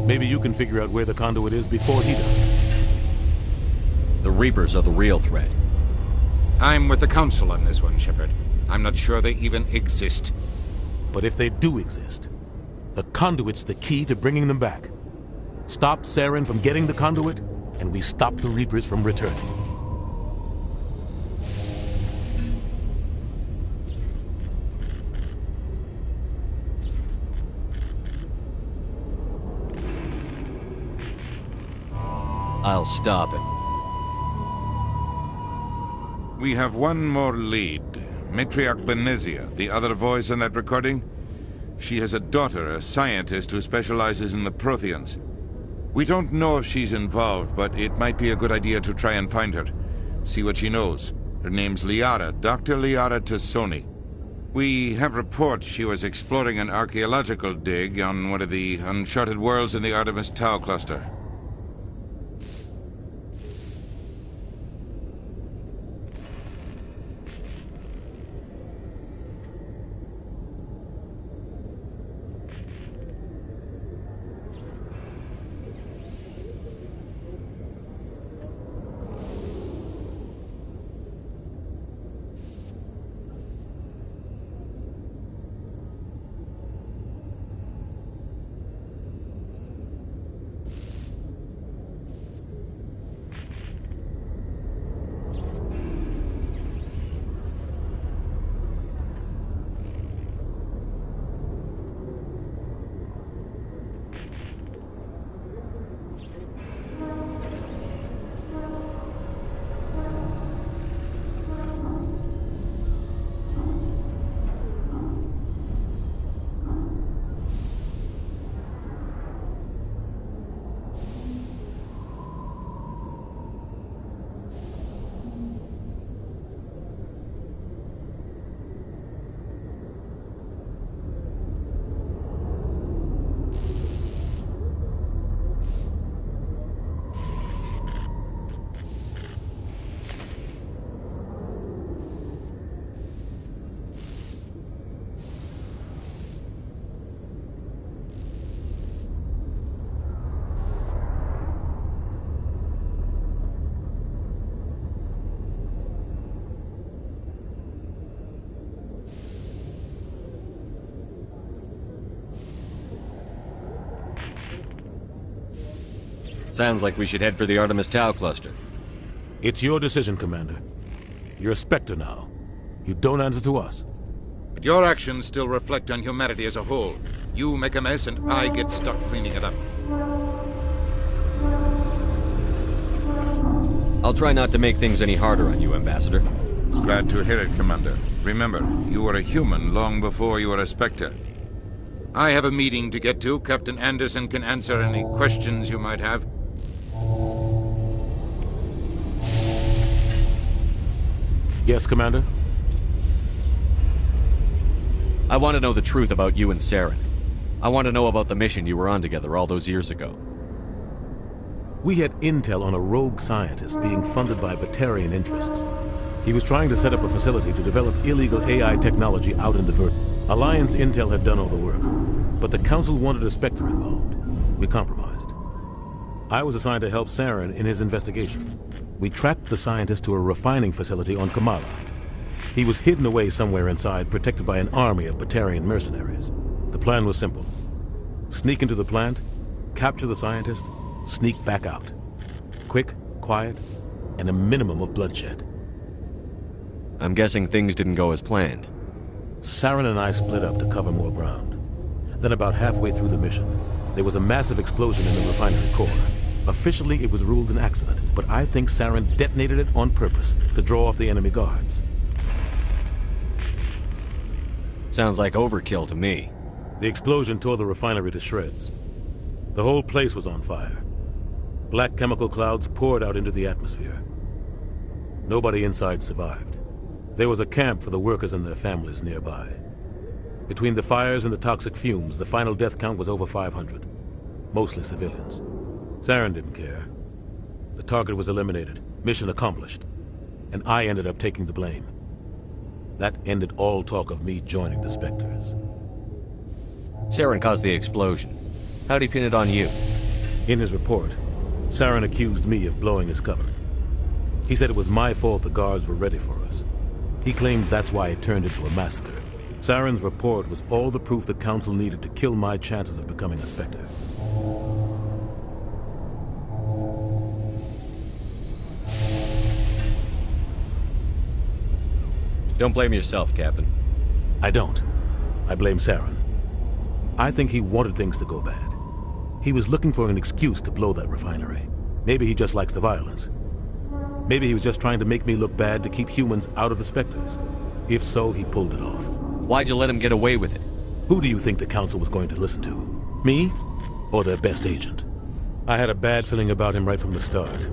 Maybe you can figure out where the conduit is before he does. The Reapers are the real threat. I'm with the Council on this one, Shepard. I'm not sure they even exist. But if they do exist, the conduit's the key to bringing them back. Stop Saren from getting the conduit, and we stop the Reapers from returning. I'll stop him. We have one more lead. Matriarch Benezia, the other voice in that recording. She has a daughter, a scientist who specializes in the Protheans. We don't know if she's involved, but it might be a good idea to try and find her. See what she knows. Her name's Liara, Dr. Liara Tassoni. We have reports she was exploring an archaeological dig on one of the uncharted worlds in the Artemis Tau cluster. Sounds like we should head for the Artemis Tau cluster. It's your decision, Commander. You're a Spectre now. You don't answer to us. But your actions still reflect on humanity as a whole. You make a mess and I get stuck cleaning it up. I'll try not to make things any harder on you, Ambassador. Glad to hear it, Commander. Remember, you were a human long before you were a Spectre. I have a meeting to get to. Captain Anderson can answer any questions you might have. Yes, Commander? I want to know the truth about you and Saren. I want to know about the mission you were on together all those years ago. We had intel on a rogue scientist being funded by Batarian interests. He was trying to set up a facility to develop illegal AI technology out in the Verdant. Alliance Intel had done all the work, but the Council wanted a Spectre involved. We compromised. I was assigned to help Saren in his investigation. We tracked the scientist to a refining facility on Kamala. He was hidden away somewhere inside, protected by an army of Batarian mercenaries. The plan was simple. Sneak into the plant, capture the scientist, sneak back out. Quick, quiet, and a minimum of bloodshed. I'm guessing things didn't go as planned. Saren and I split up to cover more ground. Then about halfway through the mission, there was a massive explosion in the refinery core. Officially, it was ruled an accident, but I think Saren detonated it on purpose to draw off the enemy guards. Sounds like overkill to me. The explosion tore the refinery to shreds. The whole place was on fire. Black chemical clouds poured out into the atmosphere. Nobody inside survived. There was a camp for the workers and their families nearby. Between the fires and the toxic fumes, the final death count was over 500. Mostly civilians. Saren didn't care. The target was eliminated, mission accomplished. And I ended up taking the blame. That ended all talk of me joining the Spectres. Saren caused the explosion. How'd he pin it on you? In his report, Saren accused me of blowing his cover. He said it was my fault the guards were ready for us. He claimed that's why it turned into a massacre. Saren's report was all the proof the Council needed to kill my chances of becoming a Spectre. Don't blame yourself, Captain. I don't. I blame Saren. I think he wanted things to go bad. He was looking for an excuse to blow that refinery. Maybe he just likes the violence. Maybe he was just trying to make me look bad to keep humans out of the Spectres. If so, he pulled it off. Why'd you let him get away with it? Who do you think the Council was going to listen to? Me? Or their best agent? I had a bad feeling about him right from the start.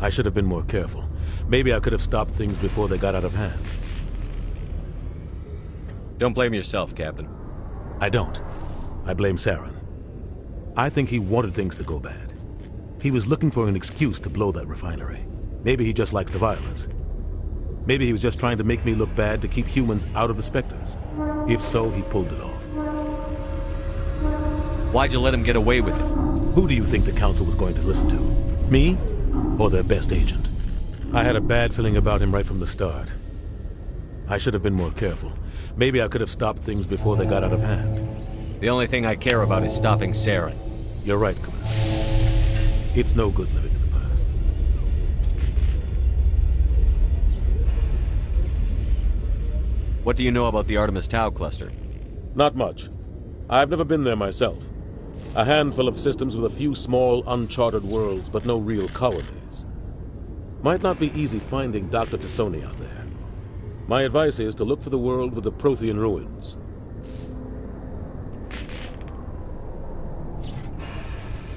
I should have been more careful. Maybe I could have stopped things before they got out of hand. Don't blame yourself, Captain. I don't. I blame Saren. I think he wanted things to go bad. He was looking for an excuse to blow that refinery. Maybe he just likes the violence. Maybe he was just trying to make me look bad to keep humans out of the Spectres. If so, he pulled it off. Why'd you let him get away with it? Who do you think the Council was going to listen to? Me? Or their best agent? I had a bad feeling about him right from the start. I should have been more careful. Maybe I could have stopped things before they got out of hand. The only thing I care about is stopping Saren. You're right, Commander. It's no good living in the past. What do you know about the Artemis Tau cluster? Not much. I've never been there myself. A handful of systems with a few small, uncharted worlds, but no real colonies. Might not be easy finding Dr. Tassoni out there. My advice is to look for the world with the Prothean ruins.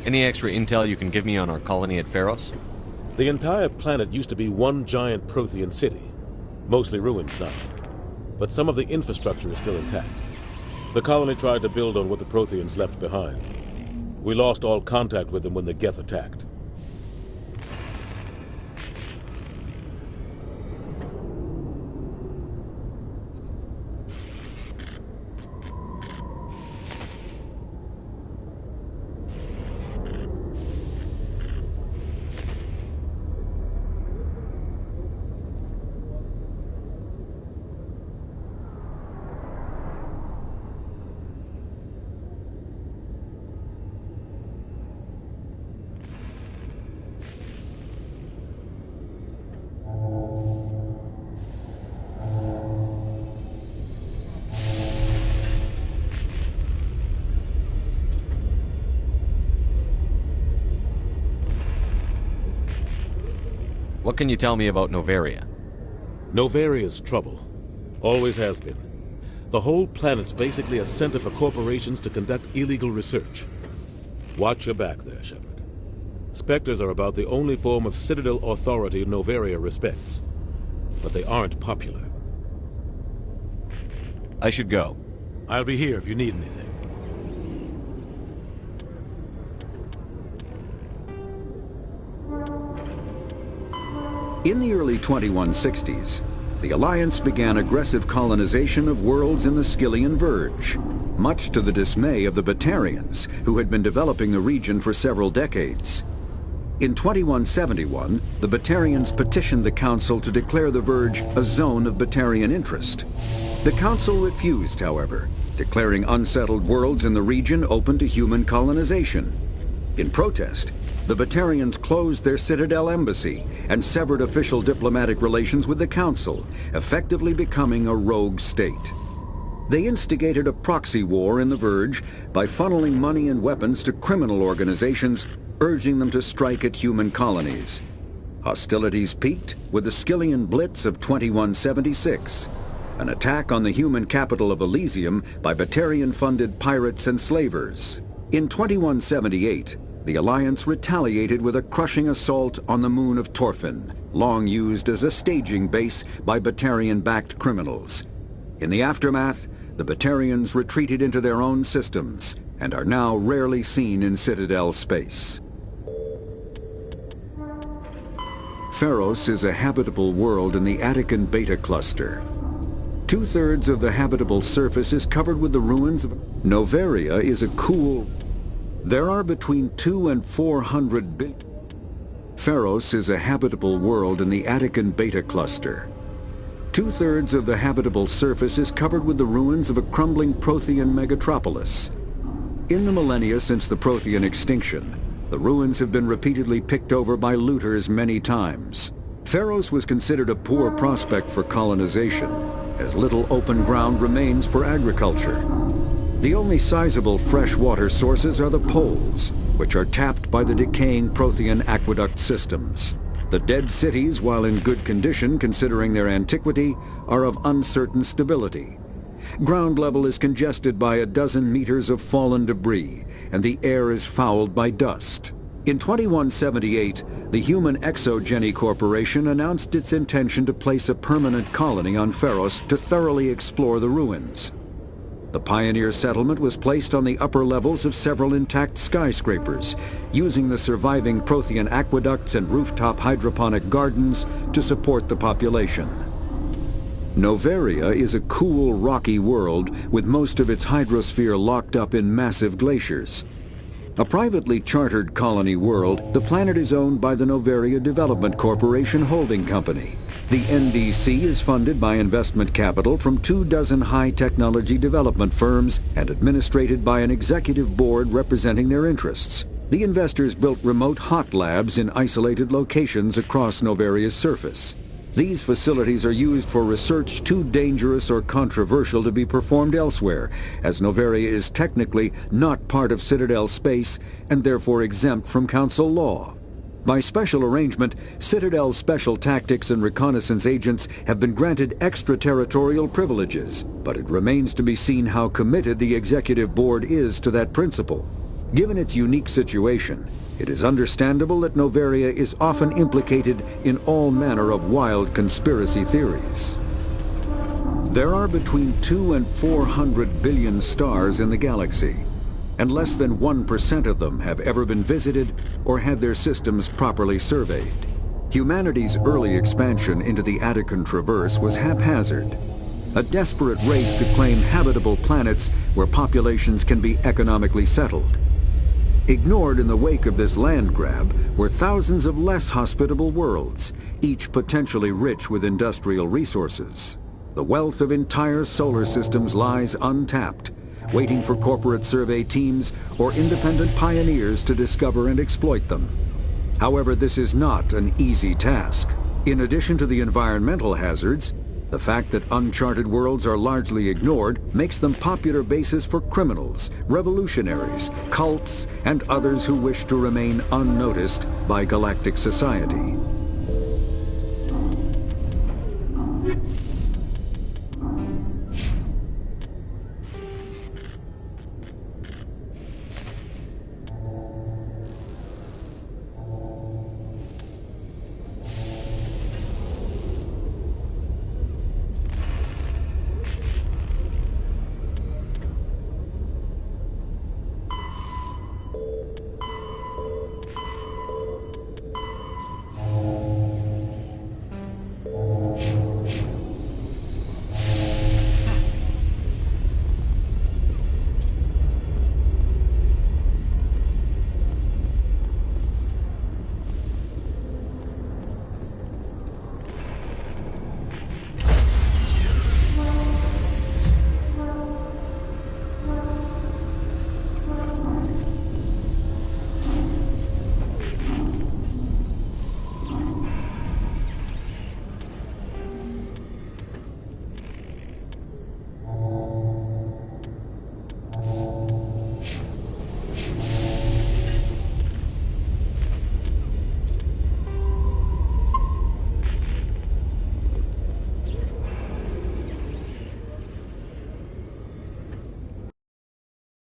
Any extra intel you can give me on our colony at Pharos? The entire planet used to be one giant Prothean city. Mostly ruins now. But some of the infrastructure is still intact. The colony tried to build on what the Protheans left behind. We lost all contact with them when the Geth attacked. What can you tell me about Novaria? Novaria's trouble. Always has been. The whole planet's basically a center for corporations to conduct illegal research. Watch your back there, Shepard. Spectres are about the only form of Citadel authority Novaria respects. But they aren't popular. I should go. I'll be here if you need anything. In the early 2160s, the Alliance began aggressive colonization of worlds in the Skyllian Verge, much to the dismay of the Batarians, who had been developing the region for several decades. In 2171, the Batarians petitioned the Council to declare the Verge a zone of Batarian interest. The Council refused, however, declaring unsettled worlds in the region open to human colonization. In protest, the Batarians closed their Citadel embassy and severed official diplomatic relations with the Council, effectively becoming a rogue state. They instigated a proxy war in the Verge by funneling money and weapons to criminal organizations, urging them to strike at human colonies. Hostilities peaked with the Skyllian Blitz of 2176, an attack on the human capital of Elysium by Batarian-funded pirates and slavers. In 2178, the Alliance retaliated with a crushing assault on the moon of Torfin, long used as a staging base by Batarian-backed criminals. In the aftermath, the Batarians retreated into their own systems and are now rarely seen in Citadel space. Pharos is a habitable world in the Attican Beta Cluster. 2/3 of the habitable surface is covered with the ruins of Noveria is a cool... There are between 200 and 400 billion... Pharos is a habitable world in the Attican Beta Cluster. 2/3 of the habitable surface is covered with the ruins of a crumbling Prothean megatropolis. In the millennia since the Prothean extinction, the ruins have been repeatedly picked over by looters many times. Pharos was considered a poor prospect for colonization, as little open ground remains for agriculture. The only sizable freshwater sources are the poles, which are tapped by the decaying Prothean aqueduct systems. The dead cities, while in good condition considering their antiquity, are of uncertain stability. Ground level is congested by a dozen meters of fallen debris, and the air is fouled by dust. In 2178, the Human Exogeny Corporation announced its intention to place a permanent colony on Pharos to thoroughly explore the ruins. The pioneer settlement was placed on the upper levels of several intact skyscrapers, using the surviving Prothean aqueducts and rooftop hydroponic gardens to support the population. Noveria is a cool, rocky world with most of its hydrosphere locked up in massive glaciers. A privately chartered colony world, the planet is owned by the Noveria Development Corporation Holding Company. The NDC is funded by investment capital from 24 high-technology development firms and administrated by an executive board representing their interests. The investors built remote hot labs in isolated locations across Noveria's surface. These facilities are used for research too dangerous or controversial to be performed elsewhere, as Noveria is technically not part of Citadel space and therefore exempt from Council law. By special arrangement, Citadel's special tactics and reconnaissance agents have been granted extraterritorial privileges, but it remains to be seen how committed the Executive Board is to that principle. Given its unique situation, it is understandable that Noveria is often implicated in all manner of wild conspiracy theories. There are between 200 and 400 billion stars in the galaxy, and less than 1% of them have ever been visited or had their systems properly surveyed. Humanity's early expansion into the Attican Traverse was haphazard, a desperate race to claim habitable planets where populations can be economically settled. Ignored in the wake of this land grab were thousands of less hospitable worlds, each potentially rich with industrial resources. The wealth of entire solar systems lies untapped, waiting for corporate survey teams or independent pioneers to discover and exploit them. However, this is not an easy task. In addition to the environmental hazards, the fact that uncharted worlds are largely ignored makes them popular bases for criminals, revolutionaries, cults, and others who wish to remain unnoticed by galactic society.